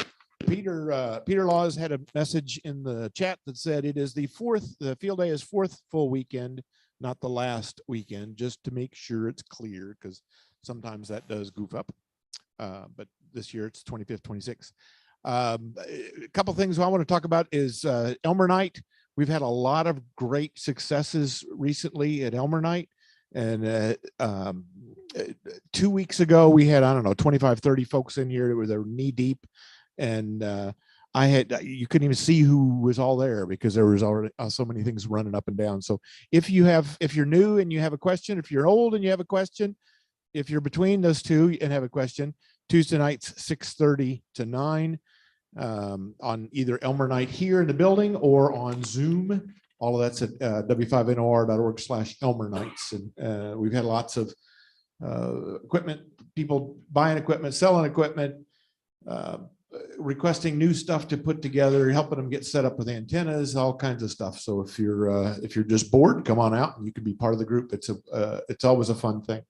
Peter Laws had a message in the chat that said it is the field day is 4th full weekend, not the last weekend, just to make sure it's clear, because sometimes that does goof up. But this year it's 25th, 26th. A couple things I want to talk about is Elmer Night. We've had a lot of great successes recently at Elmer Night. And 2 weeks ago, we had, 25, 30 folks in here that were knee deep. And you couldn't even see who was all there because there was already so many things running up and down. So if you're new and you have a question, if you're old and you have a question, if you're between those two and have a question, Tuesday nights, 6:30 to 9 on either Elmer Night here in the building or on Zoom. All of that's at w5nor.org/Elmer Nights. And we've had lots of equipment people buying equipment, selling equipment, requesting new stuff to put together, helping them get set up with antennas, all kinds of stuff. So if you're just bored, come on out and you can be part of the group. It's always a fun thing.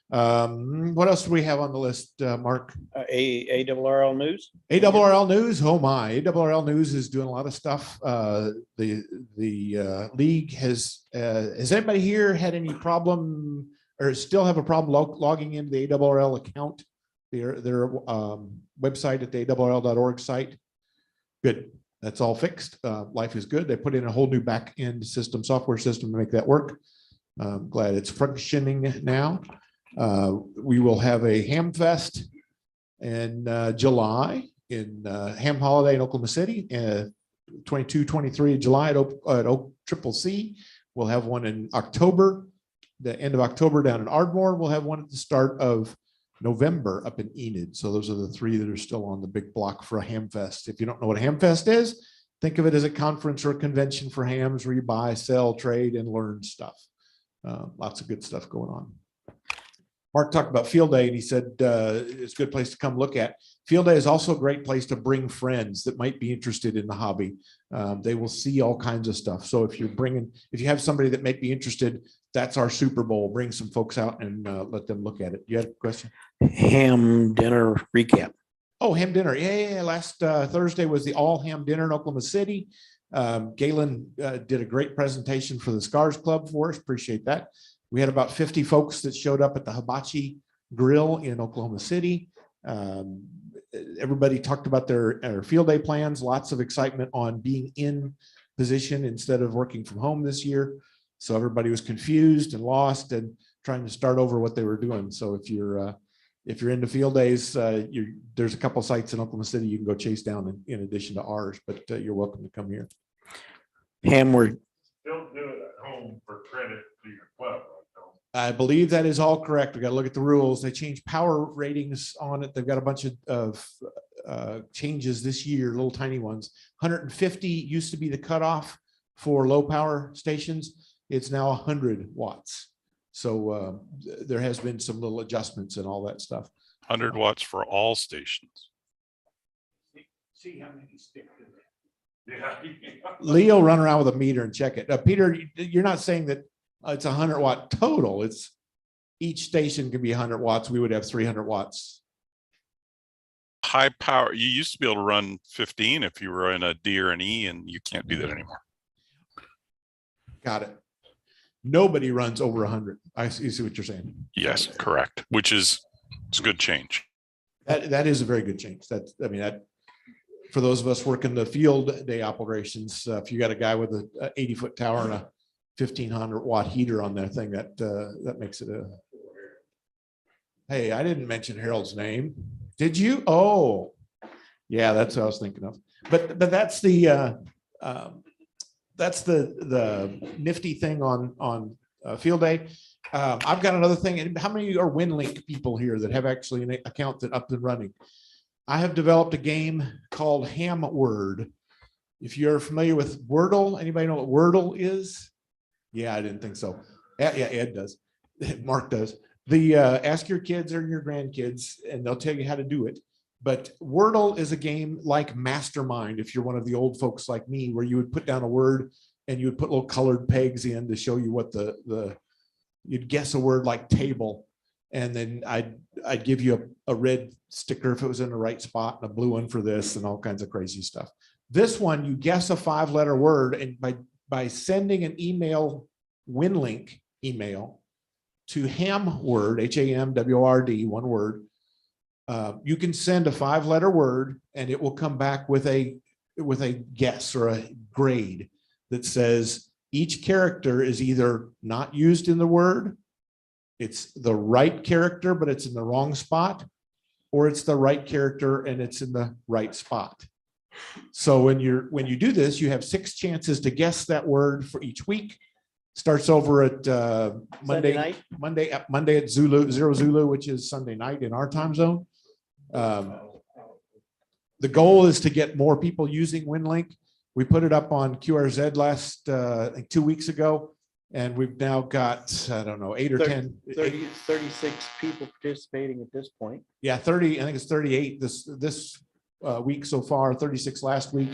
What else do we have on the list, Mark? ARRL News. ARRL News. Oh my, ARRL News is doing a lot of stuff. The league has anybody here had any problem or still have a problem logging into the ARRL account? Their website at the ARRL.org site. Good. That's all fixed. Life is good. They put in a whole new back end system, software system to make that work. I'm glad it's functioning now. We will have a Ham Fest in July in Ham Holiday in Oklahoma City, 22-23 July at Oak Triple C. We'll have one in October, the end of October down in Ardmore. We'll have one at the start of November up in Enid. So those are the three that are still on the big block for a Ham Fest. If you don't know what a Ham Fest is, think of it as a conference or a convention for hams where you buy, sell, trade, and learn stuff. Lots of good stuff going on. Mark talked about Field Day and he said it's a good place to come look at. Field Day is also a great place to bring friends that might be interested in the hobby. They will see all kinds of stuff. So if you have somebody that might be interested, that's our Super Bowl. Bring some folks out and let them look at it. You had a question? Ham dinner recap. Oh, ham dinner. Yeah. Last Thursday was the all ham dinner in Oklahoma City. Galen did a great presentation for the Scars Club for us. Appreciate that. We had about 50 folks that showed up at the Hibachi Grill in Oklahoma City. Everybody talked about their field day plans, lots of excitement on being in position instead of working from home this year. So everybody was confused and lost and trying to start over what they were doing. So if you're into field days, there's a couple sites in Oklahoma City you can go chase down in addition to ours, but you're welcome to come here. Ham, we're Don't do it at home for credit to your club. I believe that is all correct. We got to look at the rules. They changed power ratings on it. They've got a bunch of changes this year, little tiny ones. 150 used to be the cutoff for low power stations. It's now 100 watts. So there has been some little adjustments and all that stuff. 100 watts for all stations. See how many stick to that. Yeah. Leo run around with a meter and check it. Peter, you're not saying that it's 100 watt total. It's each station can be 100 watts. We would have 300 watts. High power, you used to be able to run 15 if you were in a D or an E, and you can't do that anymore. Got it. Nobody runs over 100. I see what you're saying. Yes, correct. Which is it's a good change. That is a very good change. That for those of us working the field day operations, if you got a guy with a 80-foot tower and a 1,500 watt heater on that thing, that makes it a. Hey, I didn't mention Harold's name. Did you? Oh, yeah, that's what I was thinking of. But that's the nifty thing on field day. I've got another thing. And how many are WinLink people here that have actually an account that up and running? I have developed a game called Ham Word. If you're familiar with Wordle, anybody know what Wordle is? Yeah, I didn't think so. Yeah, Ed does. Mark does. Ask your kids or your grandkids and they'll tell you how to do it. But Wordle is a game like Mastermind, if you're one of the old folks like me, where you would put down a word and you would put little colored pegs in to show you what you'd guess a word like table. And then I'd give you a red sticker if it was in the right spot and a blue one for this and all kinds of crazy stuff. This one, you guess a 5-letter word, and by sending an email, WinLink email to HamWord, HAMWORD, one word, you can send a 5-letter word and it will come back with a guess or a grade that says each character is either not used in the word, it's the right character, but it's in the wrong spot, or it's the right character and it's in the right spot. So when you do this, you have 6 chances to guess that word for each week. Starts over at Monday at Zero Zulu, which is Sunday night in our time zone. The goal is to get more people using WinLink. We put it up on QRZ last 2 weeks ago, And we've now got, I don't know, 8 or 10. 36 people participating at this point. Yeah, 30, I think it's 38 this week so far, 36 last week.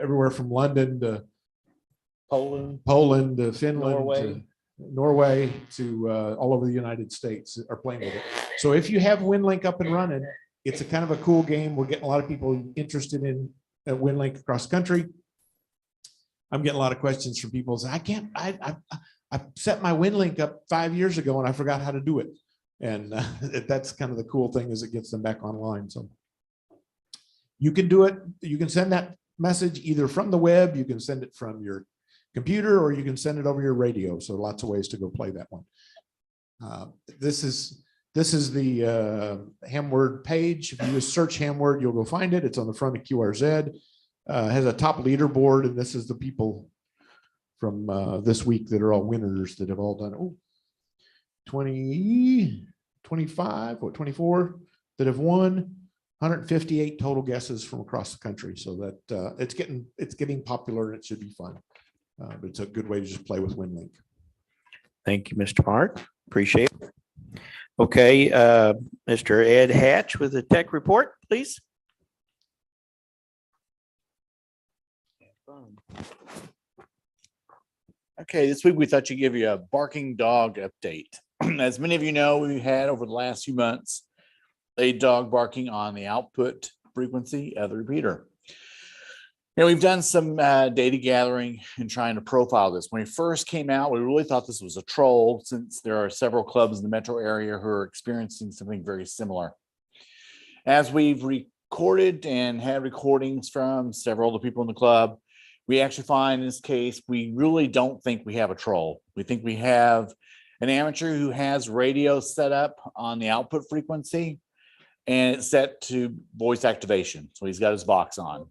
Everywhere from London to Poland to Finland to Norway to all over the United States are playing with it. So if you have WinLink up and running, it's a kind of a cool game. We're getting a lot of people interested in WinLink across the country. I'm getting a lot of questions from people saying, I set my WinLink up 5 years ago and I forgot how to do it. And that's kind of the cool thing, is it gets them back online. So you can do it. You can send that message either from the web, you can send it from your computer, or you can send it over your radio. So lots of ways to go play that one. This is the Hamword page. If you just search Hamword, you'll go find it. It's on the front of QRZ. Has a top leaderboard, and this is the people from this week that are all winners that have all done 20, 25, 24 that have won. 158 total guesses from across the country. So that it's getting popular, and it should be fun. But it's a good way to just play with WinLink. Thank you, Mr. Mark. Appreciate it. Okay, Mr. Ed Hatch with the tech report, please. Okay, this week we thought you'd give you a barking dog update. As many of you know, we've had over the last few months a dog barking on the output frequency of the repeater. And we've done some data gathering and trying to profile this. When it first came out, we really thought this was a troll, since there are several clubs in the metro area who are experiencing something very similar. As we've recorded and had recordings from several of the people in the club, we actually find in this case, we really don't think we have a troll. We think we have an amateur who has radio set up on the output frequency, and it's set to voice activation. So he's got his box on.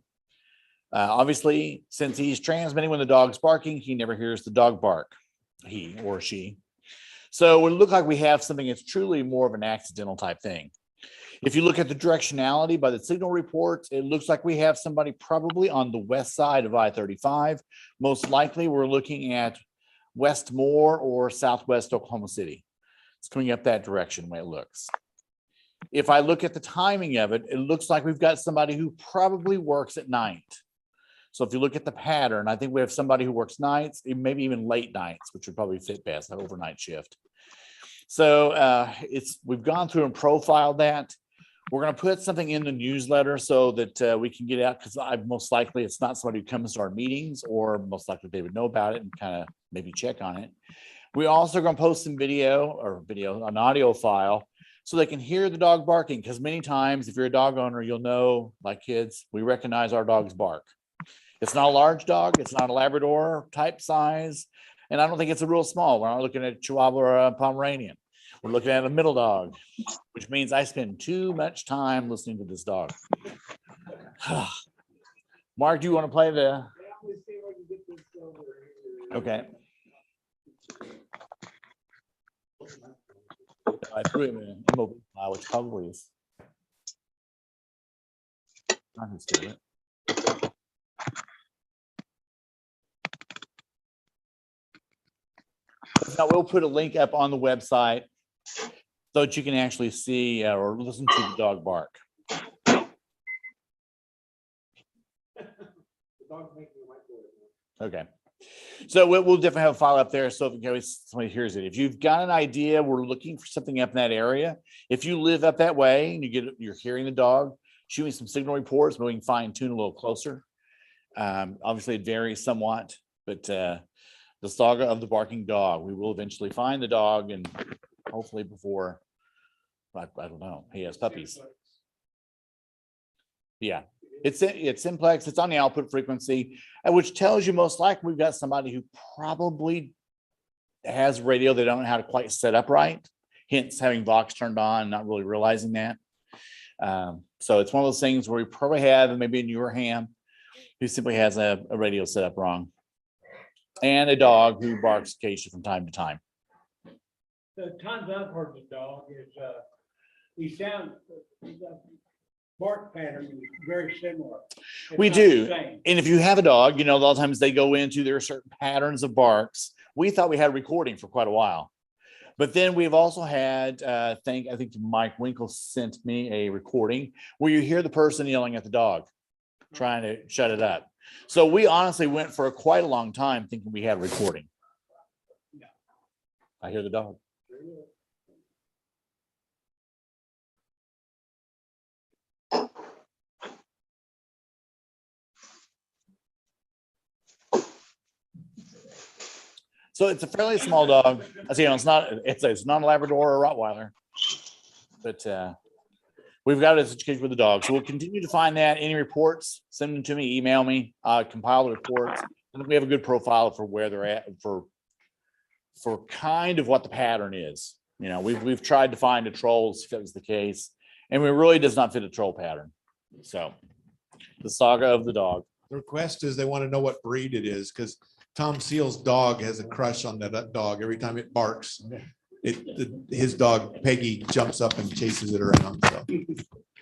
Obviously, since he's transmitting when the dog's barking, he never hears the dog bark, he or she. So it would look like we have something that's truly more of an accidental type thing. If you look at the directionality by the signal reports, it looks like we have somebody probably on the west side of I-35. Most likely we're looking at Westmore or Southwest Oklahoma City. It's coming up that direction the way it looks. If I look at the timing of it, it looks like we've got somebody who probably works at night. So if you look at the pattern, I think we have somebody who works nights, maybe even late nights, which would probably fit best, an overnight shift. So we've gone through and profiled that. We're going to put something in the newsletter so that we can get out, because most likely it's not somebody who comes to our meetings, or most likely they would know about it and kind of maybe check on it. We also are going to post some an audio file, so they can hear the dog barking, because many times if you're a dog owner, you'll know, like kids, we recognize our dog's bark. It's not a large dog. It's not a Labrador type size. And I don't think it's a real small. We're not looking at a Chihuahua or a Pomeranian. We're looking at a middle dog, which means I spend too much time listening to this dog. Mark, do you want to play the? Okay. I threw him in an immobile file, which probably is. I can steal it. Now we'll put a link up on the website so that you can actually see or listen to the dog bark. Okay. So we'll definitely have a file up there, so if somebody hears it. If you've got an idea, we're looking for something up in that area. If you live up that way and you're hearing the dog, shoot me some signal reports, but we can fine tune a little closer. Obviously it varies somewhat, but the saga of the barking dog, we will eventually find the dog, and hopefully before, I don't know, he has puppies. Yeah. It's simplex. It's on the output frequency, which tells you most likely we've got somebody who probably has radio they don't know how to quite set up right. Hence having Vox turned on, not really realizing that. So it's one of those things where we probably have maybe a newer ham who simply has a radio set up wrong, and a dog who barks occasionally from time to time. The times I've heard the dog is he sounds bark pattern is very similar. It's We not the do. same. And if you have a dog, you know, a lot of times they go into there are certain patterns of barks. We thought we had a recording for quite a while. But then we've also had, I think Mike Winkle sent me a recording where you hear the person yelling at the dog, trying to shut it up. So we honestly went for quite a long time thinking we had a recording. I hear the dog. So it's a fairly small dog. I see, it's not a Labrador or a Rottweiler, but we've got it as education with the dog. So we'll continue to find that. Any reports, send them to me, email me, compile the reports. And we have a good profile for where they're at for kind of what the pattern is. You know, we've tried to find a troll if that was the case, and it really does not fit a troll pattern. So the saga of the dog. The request is they want to know what breed it is because Tom Seal's dog has a crush on that dog. Every time it barks, his dog Peggy jumps up and chases it around. So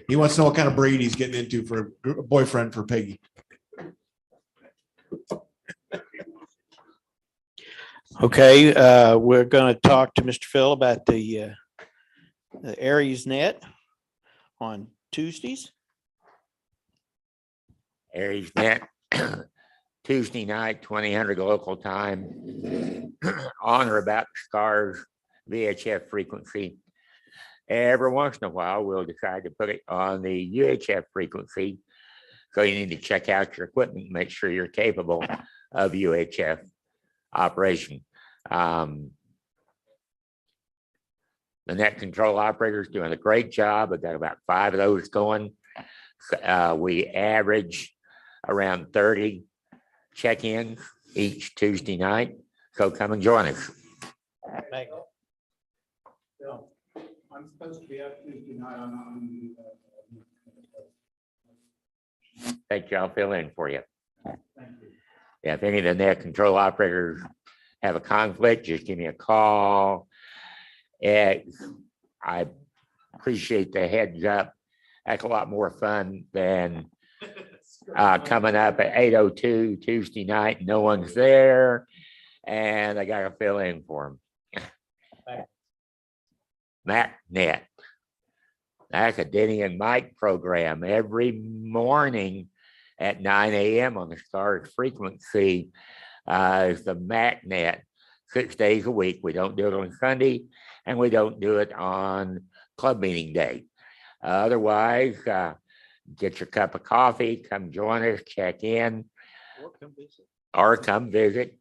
he wants to know what kind of breed he's getting into for a boyfriend for Peggy. Okay, we're going to talk to Mr. Phil about the Aries net on Tuesdays. Aries net, Tuesday night, 2000 local time, on or about SCAR's VHF frequency. Every once in a while, we'll decide to put it on the UHF frequency. So you need to check out your equipment, make sure you're capable of UHF operation. The net control operator is doing a great job. I've got about 5 of those going. We average around 30 check-ins each Tuesday night. So come and join us. I'm supposed to be up Tuesday night. Thank you. I'll fill in for you. Yeah, if any of the net control operators have a conflict, just give me a call. I appreciate the heads up. That's a lot more fun than coming up at 8:02 Tuesday night. No one's there, and I got to fill in for them. MacNet. That's a Denny and Mike program every morning at 9 a.m. on the SCARS frequency. Is the MacNet 6 days a week. We don't do it on Sunday, and we don't do it on club meeting day. Otherwise, get your cup of coffee, come join us, check in, or come visit.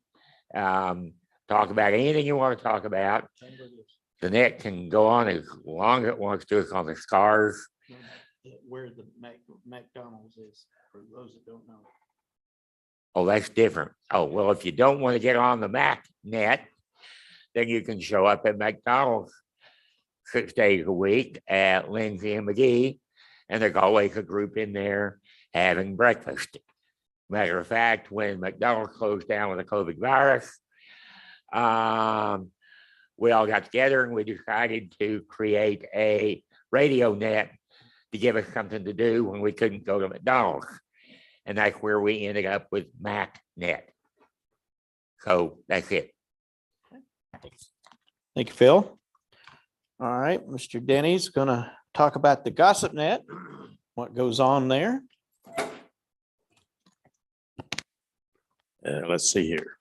Talk about anything you want to talk about. The net can go on as long as it wants to. It's on the SCARS. Where the McDonald's is, for those that don't know. Oh, that's different. Oh, well, if you don't want to get on the MacNet, then you can show up at McDonald's 6 days a week at Lindsay and McGee, and there's always a group in there having breakfast. Matter of fact, when McDonald's closed down with the COVID virus, we all got together and we decided to create a radio net to give us something to do when we couldn't go to McDonald's. And that's where we ended up with MacNet. So that's it. Thank you, Phil. All right, Mr. Denny's going to talk about the gossip net, what goes on there. Let's see here.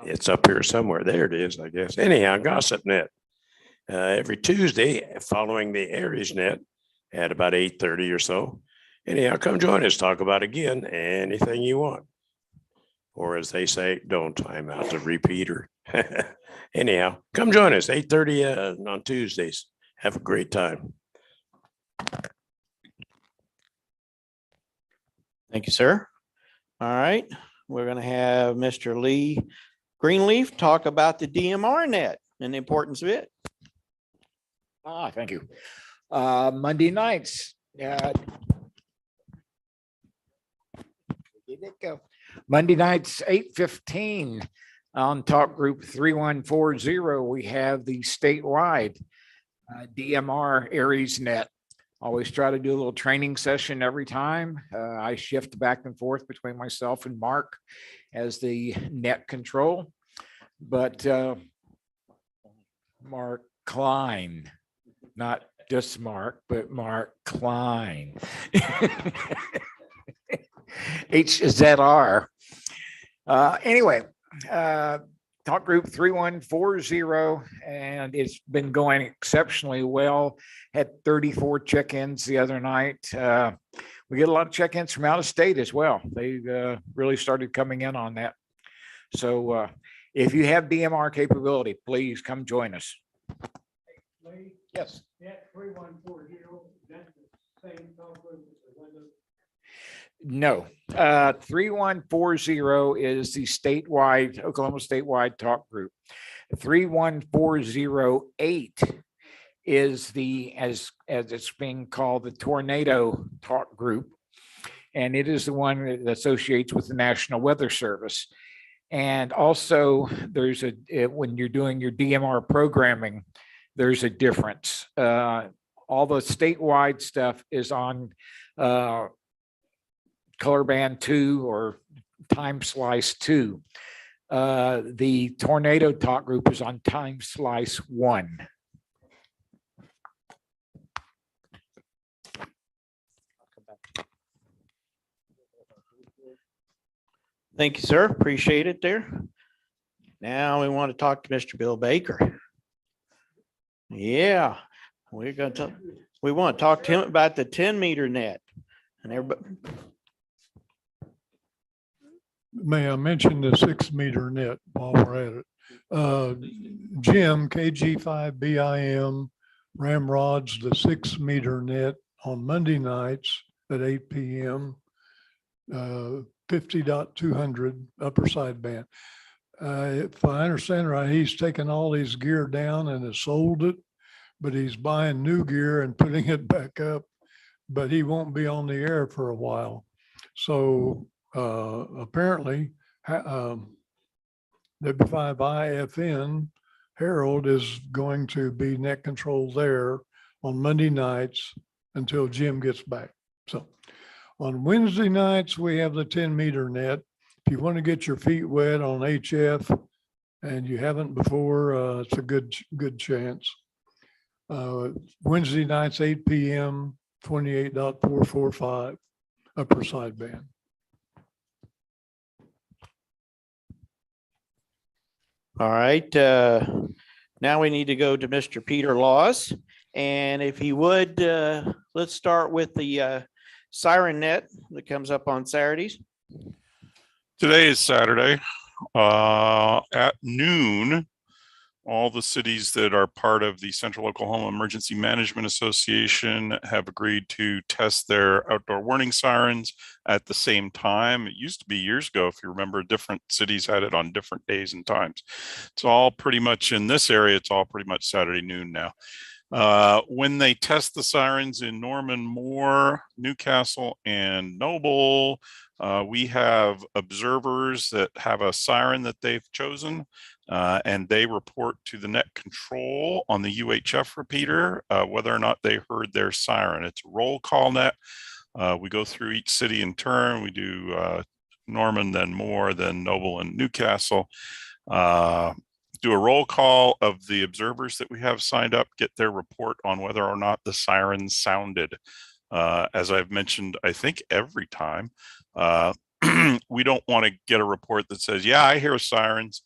It's up here somewhere. There it is, I guess. Anyhow, gossip net. Every Tuesday following the Aries net at about 8:30 or so. Anyhow, come join us. Talk about again anything you want. Or as they say, don't time out the repeater. Anyhow, come join us 8:30 on Tuesdays. Have a great time. Thank you, sir. All right, we're going to have Mr. Lee Greenleaf talk about the DMR net and the importance of it. Thank you. Monday nights. Monday nights, 8:15 on Talk Group 3140. We have the statewide DMR Aries net Always try to do a little training session every time. I shift back and forth between myself and Mark as the net control. But Mark Klein, not just Mark, but Mark Klein. HZR. Anyway, talk group 3140, and it's been going exceptionally well. Had 34 check-ins the other night. We get a lot of check-ins from out of state as well. They really started coming in on that. So if you have DMR capability, please come join us. Yes. That 3140, that's the same talk group as the window. No, 3140 is the statewide, Oklahoma statewide talk group. 31408 is the, as it's being called, the tornado talk group. And it is the one that associates with the National Weather Service. And also there's when you're doing your DMR programming, there's a difference. All the statewide stuff is on color band 2 or time slice 2. The tornado talk group is on time slice 1. Thank you, sir. Appreciate it there. Now we want to talk to Mr. Bill Baker. Yeah, we want to talk to him about the 10-meter net. And everybody. May I mention the 6-meter net while we're at it? Jim, KG5BIM, ramrods the 6-meter net on Monday nights at 8 p.m. 50.200 upper sideband. If I understand right, he's taken all his gear down and has sold it, but he's buying new gear and putting it back up, but he won't be on the air for a while. So apparently W5IFN Harold is going to be net control there on Monday nights until Jim gets back. So on Wednesday nights, we have the 10-meter net. If you want to get your feet wet on HF and you haven't before, it's a good chance. Wednesday nights, 8 p.m., 28.445 upper sideband. All right. Now we need to go to Mr. Peter Laws. And if he would, let's start with the siren net that comes up on Saturdays. Today is Saturday. At noon, all the cities that are part of the Central Oklahoma Emergency Management Association have agreed to test their outdoor warning sirens at the same time. It used to be years ago, if you remember, different cities had it on different days and times. It's all pretty much in this area, it's all pretty much Saturday noon now. When they test the sirens in Norman, Moore, Newcastle, and Noble, we have observers that have a siren that they've chosen, and they report to the net control on the UHF repeater whether or not they heard their siren. It's a roll call net. We go through each city in turn. We do Norman, then Moore, then Noble, and Newcastle. Do a roll call of the observers that we have signed up, get their report on whether or not the sirens sounded. As I've mentioned, I think every time, we don't want to get a report that says, yeah, I hear sirens.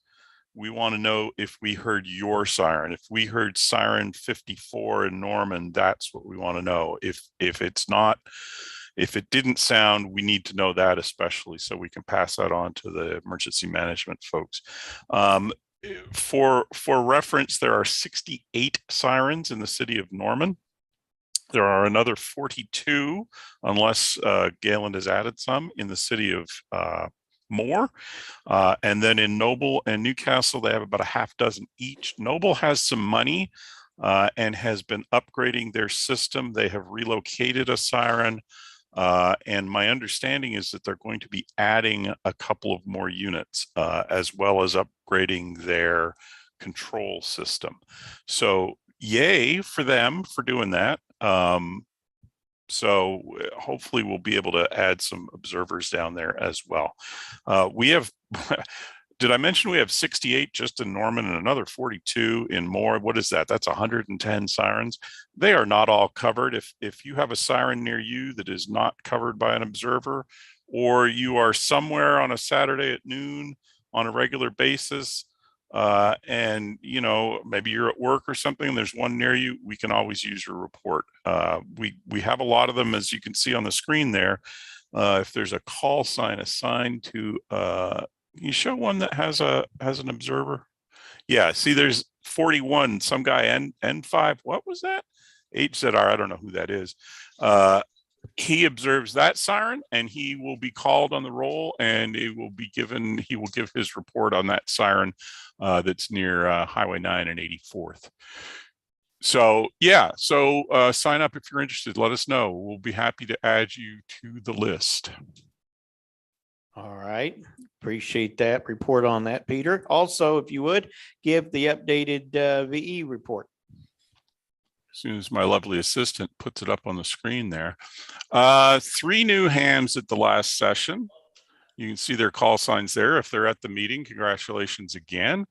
We want to know if we heard your siren. If we heard siren 54 in Norman, that's what we want to know. If it's not, if it didn't sound, we need to know that, especially so we can pass that on to the emergency management folks. For reference, there are 68 sirens in the city of Norman. There are another 42, unless Galen has added some, in the city of Moore. And then in Noble and Newcastle, they have about a half dozen each. Noble has some money and has been upgrading their system. They have relocated a siren. And my understanding is that they're going to be adding a couple of more units, as well as upgrading their control system. So yay for them for doing that. So hopefully we'll be able to add some observers down there as well. We have, did I mention we have 68 just in Norman and another 42 in Moore? What is that? That's 110 sirens. They are not all covered. If you have a siren near you that is not covered by an observer, or you are somewhere on a Saturday at noon on a regular basis, and you know, maybe you're at work or something and there's one near you, we can always use your report. We have a lot of them, as you can see on the screen there. If there's a call sign assigned to, you show one that has an observer. Yeah, see, there's 41, some guy N5, what was that? HZR, I don't know who that is. He observes that siren and he will be called on the roll, and he will give his report on that siren that's near Highway 9 and 84th. So yeah, sign up if you're interested. Let us know. We'll be happy to add you to the list. All right. Appreciate that report on that, Peter. Also, if you would, give the updated VE report. As soon as my lovely assistant puts it up on the screen there. 3 new hams at the last session. You can see their call signs there. If they're at the meeting, congratulations again.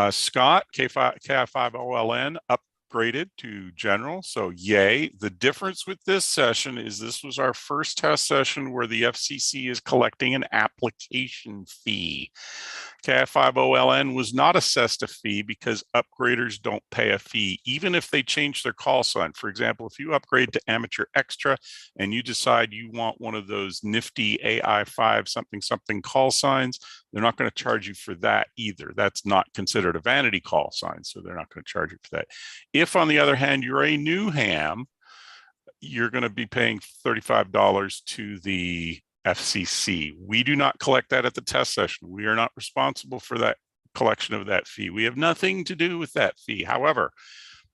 Scott, KI5OLN, upgraded to general, so yay. The difference with this session is this was our first test session where the FCC is collecting an application fee. KI5OLN was not assessed a fee because upgraders don't pay a fee, even if they change their call sign. For example, if you upgrade to Amateur Extra and you decide you want one of those nifty AI5 something call signs, they're not going to charge you for that either. That's not considered a vanity call sign, so they're not going to charge you for that. If, on the other hand, you're a new ham, you're going to be paying $35 to the FCC. We do not collect that at the test session. We are not responsible for that collection of that fee. We have nothing to do with that fee. However,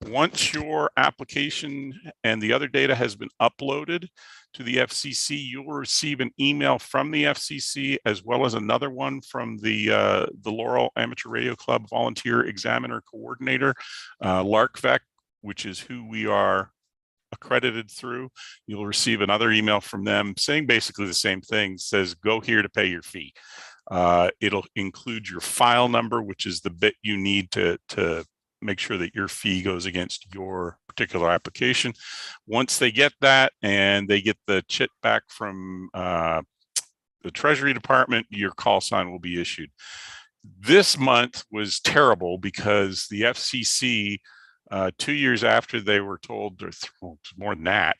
once your application and the other data has been uploaded to the FCC, you'll receive an email from the FCC as well as another one from the Laurel Amateur Radio Club Volunteer Examiner Coordinator, LARCVEC, which is who we are accredited through. You'll receive another email from them saying basically the same thing, says go here to pay your fee. It'll include your file number, which is the bit you need to make sure that your fee goes against your particular application. Once they get that and they get the chit back from the Treasury Department, your call sign will be issued. This month was terrible because the FCC, 2 years after they were told, or more than that,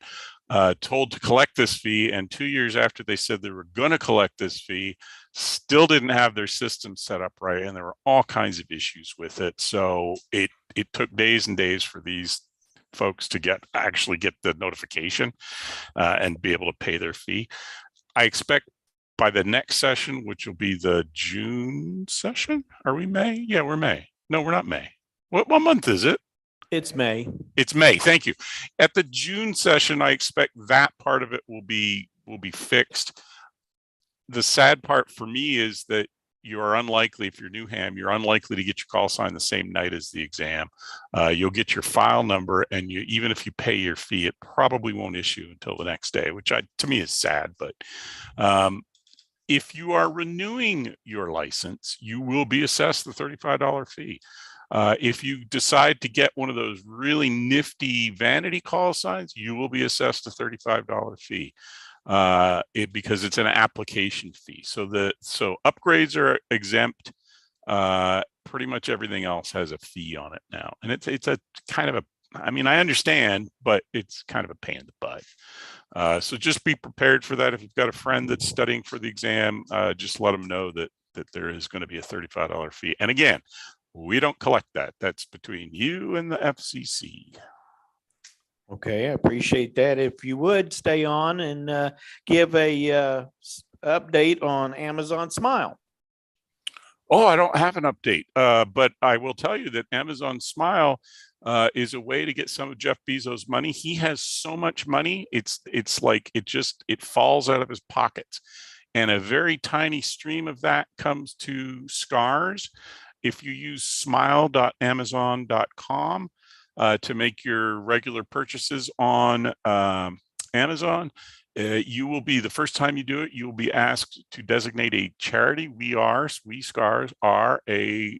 told to collect this fee, and 2 years after they said they were going to collect this fee, still didn't have their system set up right, and there were all kinds of issues with it. So it took days and days for these folks to actually get the notification and be able to pay their fee. I expect by the next session, which will be the June session, are we May? Yeah, we're May. No, we're not May. What month is it? It's May. It's May. Thank you. At the June session, I expect that part of it will be fixed. The sad part for me is that you are unlikely, if you're new ham, you're unlikely to get your call sign the same night as the exam. You'll get your file number, and even if you pay your fee, it probably won't issue until the next day, which to me is sad. But if you are renewing your license, you will be assessed the $35 fee. If you decide to get one of those really nifty vanity call signs, you will be assessed a $35 fee because it's an application fee. So upgrades are exempt. Pretty much everything else has a fee on it now, and it's a kind of a. I mean, I understand, but it's kind of a pain in the butt. So just be prepared for that. If you've got a friend that's studying for the exam, just let them know that there is going to be a $35 fee. And again, we don't collect that. That's between you and the FCC. Okay, I appreciate that. If you would stay on and give a update on Amazon Smile. Oh, I don't have an update, but I will tell you that Amazon Smile is a way to get some of Jeff Bezos' money. He has so much money, it's like it falls out of his pockets, and a very tiny stream of that comes to SCARS. If you use smile.amazon.com to make your regular purchases on Amazon, you will be, the first time you do it, you will be asked to designate a charity. We SCARS are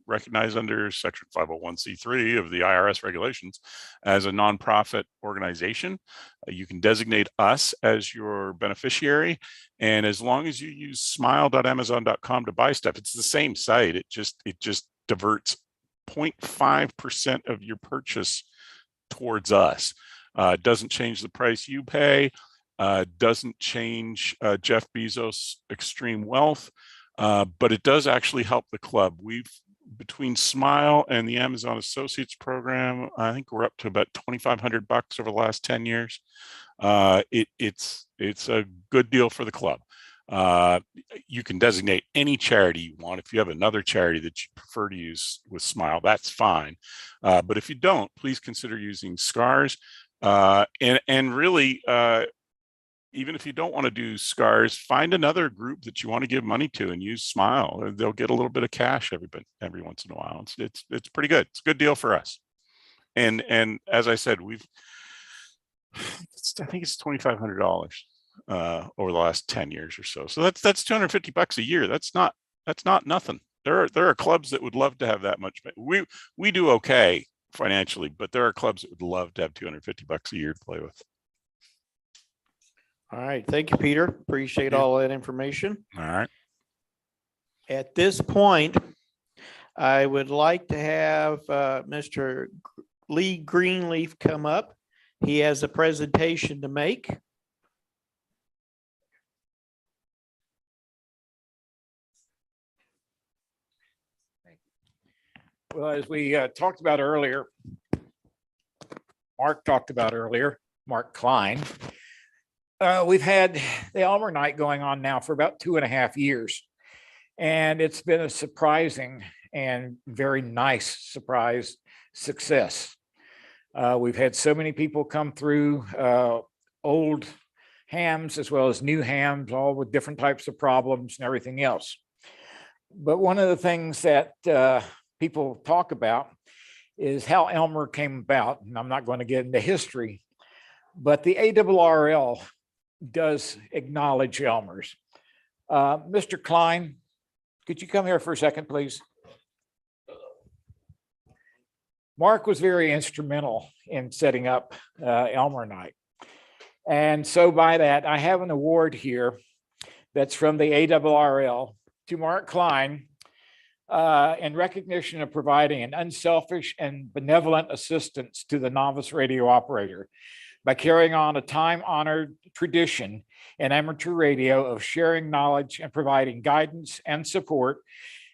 recognized under section 501c3 of the IRS regulations as a nonprofit organization. You can designate us as your beneficiary. And as long as you use smile.amazon.com to buy stuff, it's the same site. It just diverts 0.5% of your purchase towards us. It doesn't change the price you pay. Doesn't change Jeff Bezos' extreme wealth, but it does actually help the club. We've, between Smile and the Amazon Associates program, I think we're up to about $2,500 over the last 10 years. It's a good deal for the club. You can designate any charity you want. If you have another charity that you prefer to use with Smile, that's fine. But if you don't, please consider using SCARS. And really, even if you don't want to do SCARS, find another group that you want to give money to and use Smile. They'll get a little bit of cash every once in a while. It's pretty good. It's a good deal for us. And as I said, I think it's $2,500 over the last 10 years or so. So that's $250 a year. That's not nothing. There are clubs that would love to have that much. We do okay financially, but there are clubs that would love to have $250 a year to play with. All right. Thank you, Peter. Appreciate all that information. All right. At this point, I would like to have Mr. Lee Greenleaf come up. He has a presentation to make. Well, as we talked about earlier, Mark Klein, we've had the Elmer Night going on now for about 2.5 years. And it's been a surprising and very nice success. We've had so many people come through, old hams as well as new hams, all with different types of problems and everything else. But one of the things that people talk about is how Elmer came about. And I'm not going to get into history, but the ARRL does acknowledge Elmer's. Mr. Klein, could you come here for a second, please? Mark was very instrumental in setting up Elmer Night. And so by that, I have an award here that's from the ARRL to Mark Klein in recognition of providing an unselfish and benevolent assistance to the novice radio operator by carrying on a time-honored tradition in amateur radio of sharing knowledge and providing guidance and support.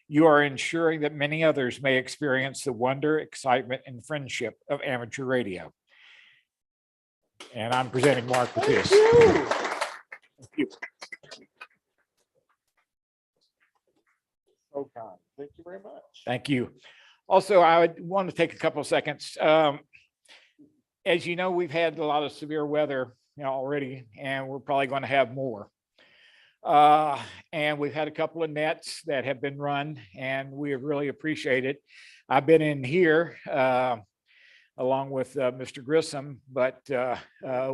You are ensuring that many others may experience the wonder, excitement, and friendship of amateur radio. And I'm presenting Mark with this. Thank you. So kind. Thank you very much. Thank you. Also, I would want to take a couple of seconds. As you know, we've had a lot of severe weather already, and we're probably going to have more. And we've had a couple of nets that have been run, and we have really appreciated it. I've been in here along with Mr. Grissom, but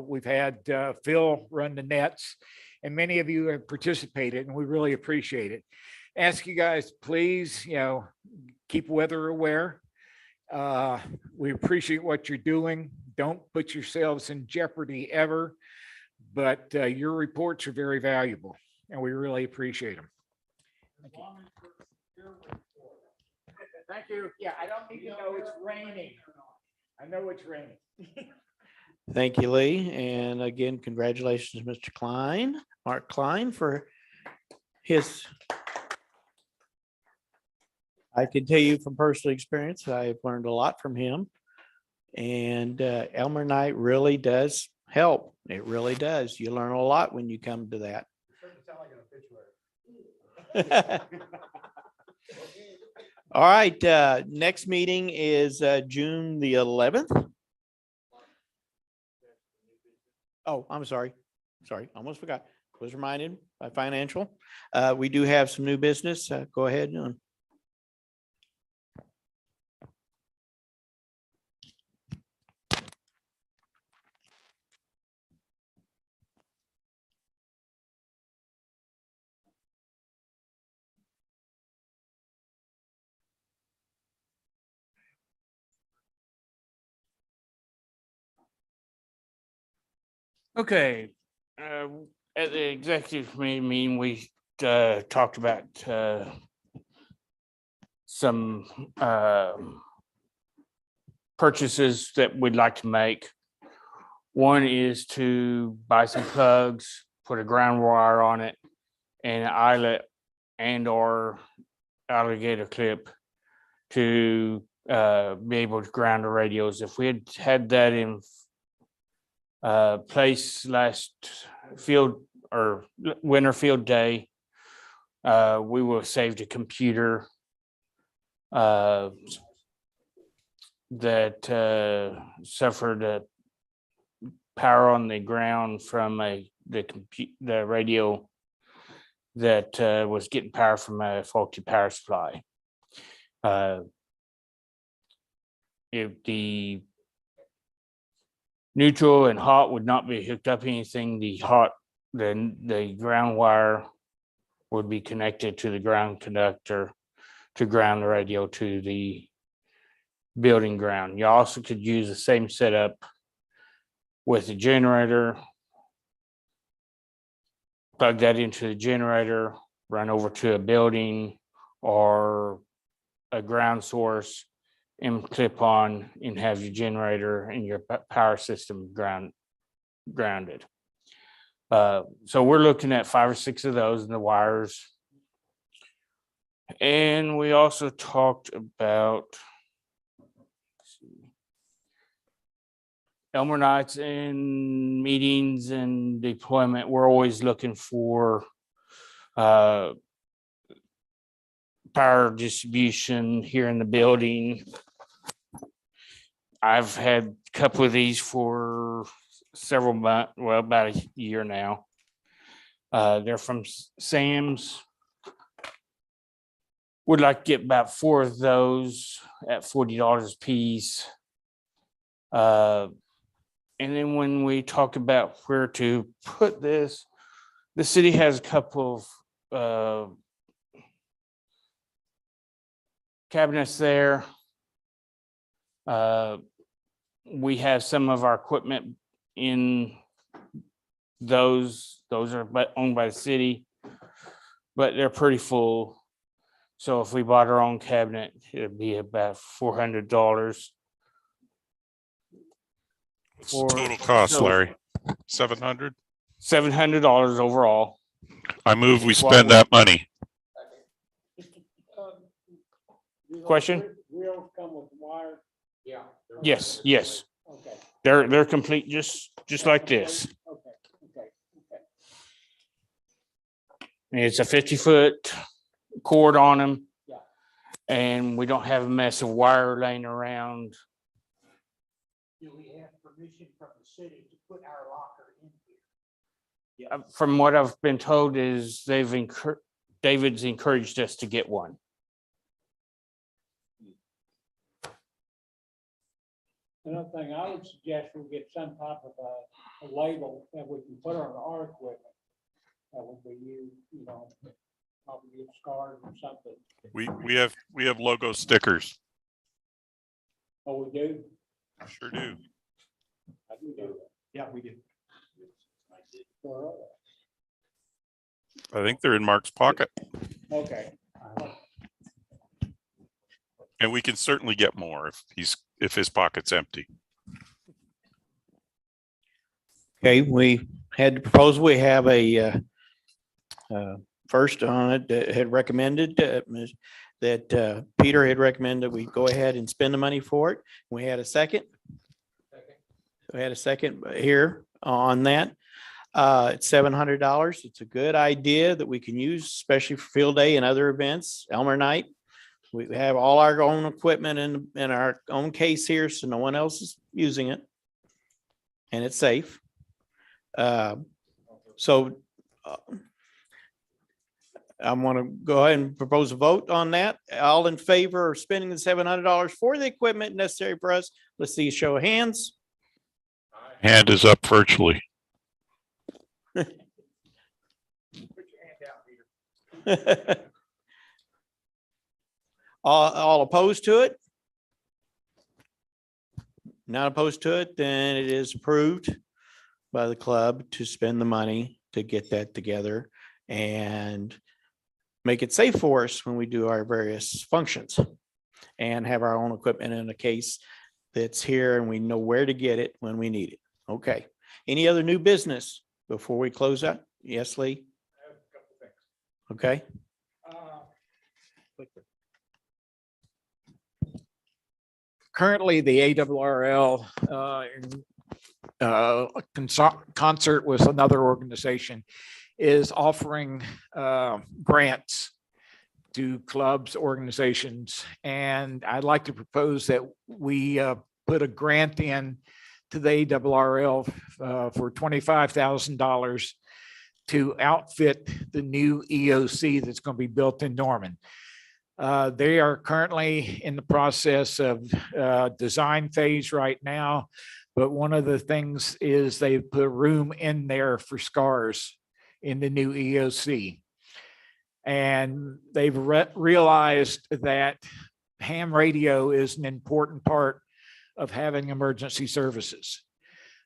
we've had Phil run the nets, and many of you have participated, and we really appreciate it. Ask you guys, please, keep weather aware. We appreciate what you're doing. Don't put yourselves in jeopardy ever, but your reports are very valuable, and we really appreciate them. Thank you. Yeah, I don't need to know it's raining. I know it's raining. Thank you, Lee. And again, congratulations, Mr. Klein, Mark Klein, for his. I can tell you from personal experience, I've learned a lot from him. And Elmer Night really does help. It really does. You learn a lot when you come to that. All right. Next meeting is June the 11th. Oh, I'm sorry. Almost forgot. Was reminded by financial. We do have some new business. Go ahead. Okay, at the executive committee meeting, we talked about some purchases that we'd like to make. One is to buy some plugs, put a ground wire on it, and an eyelet and or alligator clip to be able to ground the radios. If we had had that in place last field or winter field day, we would have saved a computer that suffered a power on the ground from the radio that was getting power from a faulty power supply. If the neutral and hot would not be hooked up anything, the ground wire would be connected to the ground conductor to ground the radio to the building ground. You also could use the same setup with the generator, plug that into the generator, run over to a building or a ground source and clip on and have your generator and your power system grounded. So we're looking at 5 or 6 of those in the wires. And we also talked about Elmer nights and meetings and deployment. We're always looking for power distribution here in the building. I've had a couple of these for several months, well, about a year now. They're from Sam's. Would like to get about 4 of those at $40 a piece. And then when we talk about where to put this, the city has a couple of cabinets there. We have some of our equipment in those. Those are owned by the city, but they're pretty full. So if we bought our own cabinet, it'd be about $400. What's the total cost, Larry? 700? $700 overall. I move we spend that money. Question? Wheels come with wire? Yeah. Yes, yes. Okay. They're complete, just like this. Okay, okay, okay. It's a 50-foot cord on them. Yeah. And we don't have a mess of wire laying around. Do we have permission from the city to put our locker in here? From what I've been told is David's encouraged us to get one. Another thing I would suggest we get some type of a label that we can put on our equipment. That would be used, you know, probably get scars or something. We have logo stickers. Oh, we do? Sure do. I do do that. Yeah, we do. I think they're in Mark's pocket. Okay. And we can certainly get more if his pocket's empty. Okay, we had the proposal. We have a first on it that had recommended that Peter had recommended we go ahead and spend the money for it. We had a second. We had a second here on that. It's $700. It's a good idea that we can use, especially for field day and other events, Elmer night. We have all our own equipment in our own case here, so no one else is using it. And it's safe. I'm going to go ahead and propose a vote on that. All in favor of spending the $700 for the equipment necessary for us? Let's see a show of hands. Hand is up virtually. Put your hand out, Peter. All opposed to it? Not opposed to it, then it is approved. by the club to spend the money to get that together and make it safe for us when we do our various functions and have our own equipment in a case that's here and we know where to get it when we need it. Okay. Any other new business before we close out? Yes, Lee? Okay. Currently, the ARRL, concert with another organization, is offering grants to clubs, organizations, and I'd like to propose that we put a grant in to the ARRL for $25,000 to outfit the new EOC that's going to be built in Norman. They are currently in the process of design phase right now, but one of the things is they put room in there for SCARs in the new EOC. And they've realized that ham radio is an important part of having emergency services.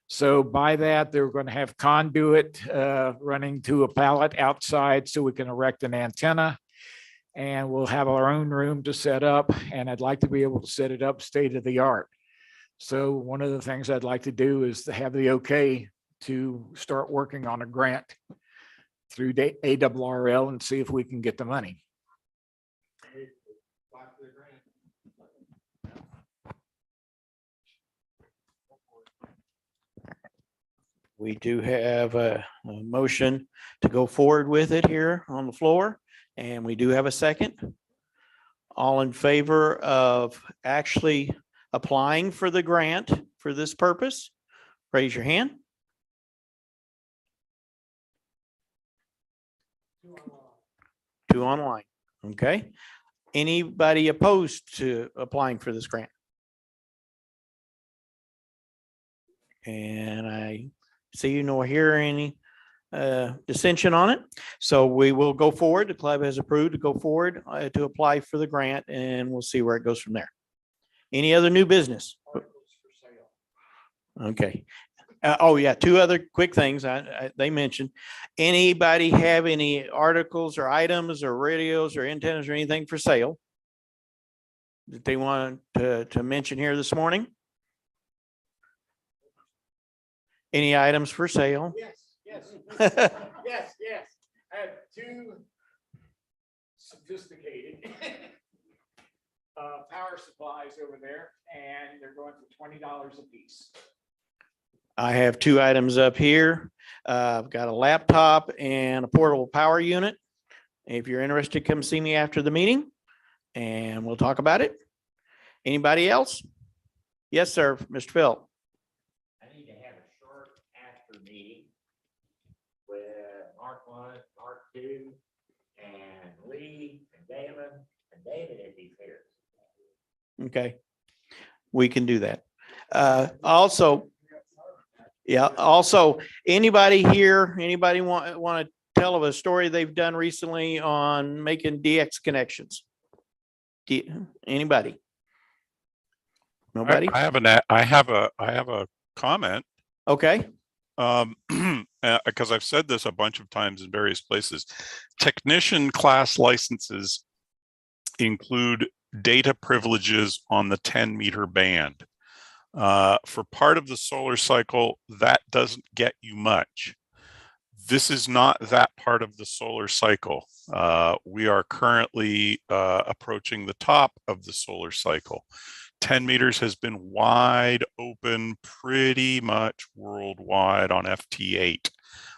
So by that, they're going to have conduit running to a pallet outside so we can erect an antenna. And we'll have our own room to set up, and I'd like to be able to set it up state of the art. So one of the things I'd like to do is to have the okay to start working on a grant through the ARRL and see if we can get the money. We do have a motion to go forward with it here on the floor, and we do have a second. All in favor of actually applying for the grant for this purpose, raise your hand. Two online. Okay. Anybody opposed to applying for this grant? And I see nor hear any dissension on it. So we will go forward. The club has approved to go forward to apply for the grant, and we'll see where it goes from there. Any other new business? Okay. Oh yeah, two other quick things they mentioned. Anybody have any articles or items or radios or antennas or anything for sale that they want to mention here this morning? Any items for sale? Yes. Yes. I have two sophisticated power supplies over there, and they're going for $20 a piece. I have two items up here. I've got a laptop and a portable power unit. If you're interested, come see me after the meeting and we'll talk about it. Anybody else? Yes, sir, Mr. Phil. I need to have a short after meeting with Mark 1, Mark 2, and Lee and Galen and David if he's here. Okay, we can do that. Also, anybody here, anybody want to tell of a story they've done recently on making DX connections? Anybody? Nobody? I have a comment. Okay. Because I've said this a bunch of times in various places. Technician class licenses include data privileges on the 10-meter band. For part of the solar cycle, that doesn't get you much. This is not that part of the solar cycle. We are currently approaching the top of the solar cycle. 10 meters has been wide open pretty much worldwide on FT8.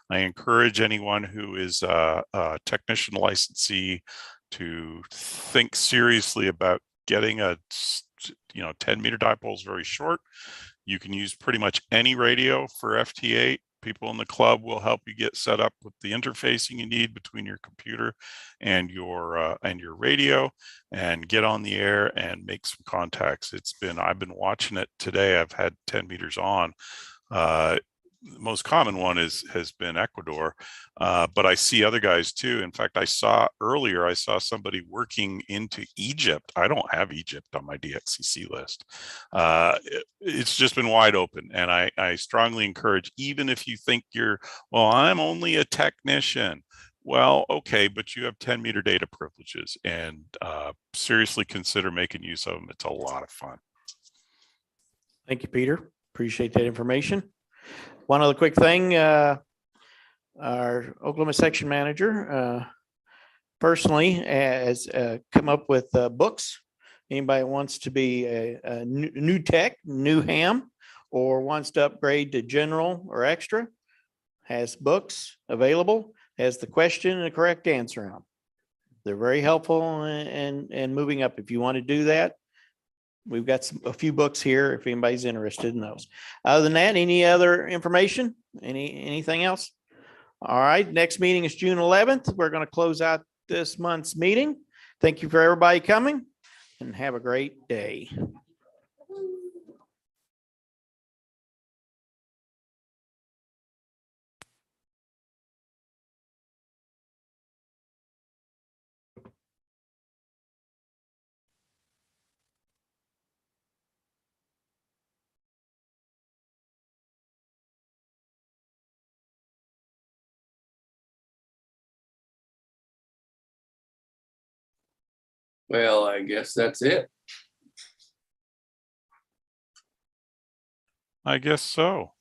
I encourage anyone who is a technician licensee to think seriously about getting a 10-meter dipole is very short. You can use pretty much any radio for FT8. People in the club will help you get set up with the interfacing you need between your computer and your radio, and get on the air and make some contacts. I've been watching it today. I've had 10 meters on. most common one has been Ecuador, but I see other guys too. In fact, I saw somebody working into Egypt. I don't have Egypt on my DXCC list. It's just been wide open, and I strongly encourage, even if you think well, I'm only a technician. Well, okay, but you have 10-meter data privileges, and seriously consider making use of them. It's a lot of fun. Thank you, Peter. Appreciate that information. One other quick thing, our Oklahoma section manager personally has come up with books. Anybody wants to be a new tech, new ham, or wants to upgrade to general or extra, has books available, has the question and the correct answer on them. They're very helpful and moving up. If you want to do that, we've got a few books here if anybody's interested in those. Other than that, any other information? Anything else? All right, next meeting is June 11th. We're going to close out this month's meeting. Thank you for everybody coming, and have a great day. Well, I guess that's it. I guess so.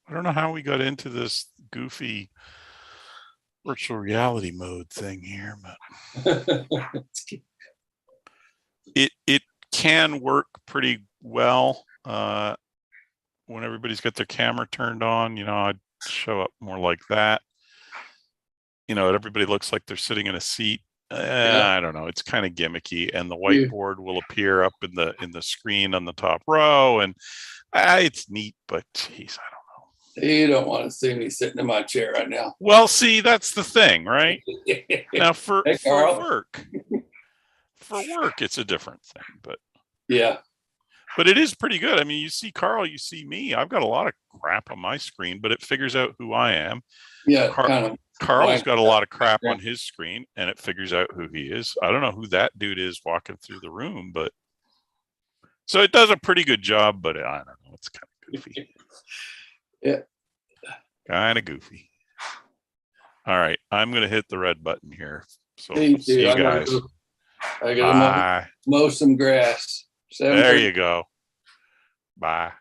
I don't know how we got into this goofy virtual reality mode thing here, but it can work pretty well when everybody's got their camera turned on. I'd show up more like that. Everybody looks like they're sitting in a seat. I don't know. It's kind of gimmicky, and the whiteboard will appear up in the screen on the top row, and it's neat, but geez, I don't know. You don't want to see me sitting in my chair right now. Well, see, that's the thing, right? Now for work, it's a different thing, but yeah. But it is pretty good. I mean, you see Carl, you see me. I've got a lot of crap on my screen, but it figures out who I am. Yeah, Carl's got a lot of crap on his screen, and it figures out who he is. I don't know who that dude is walking through the room, but so it does a pretty good job, but I don't know. It's kind of goofy. Yeah. Kind of goofy. All right. I'm going to hit the red button here. So See see you I guys. gotta mow some grass. There you go. Bye.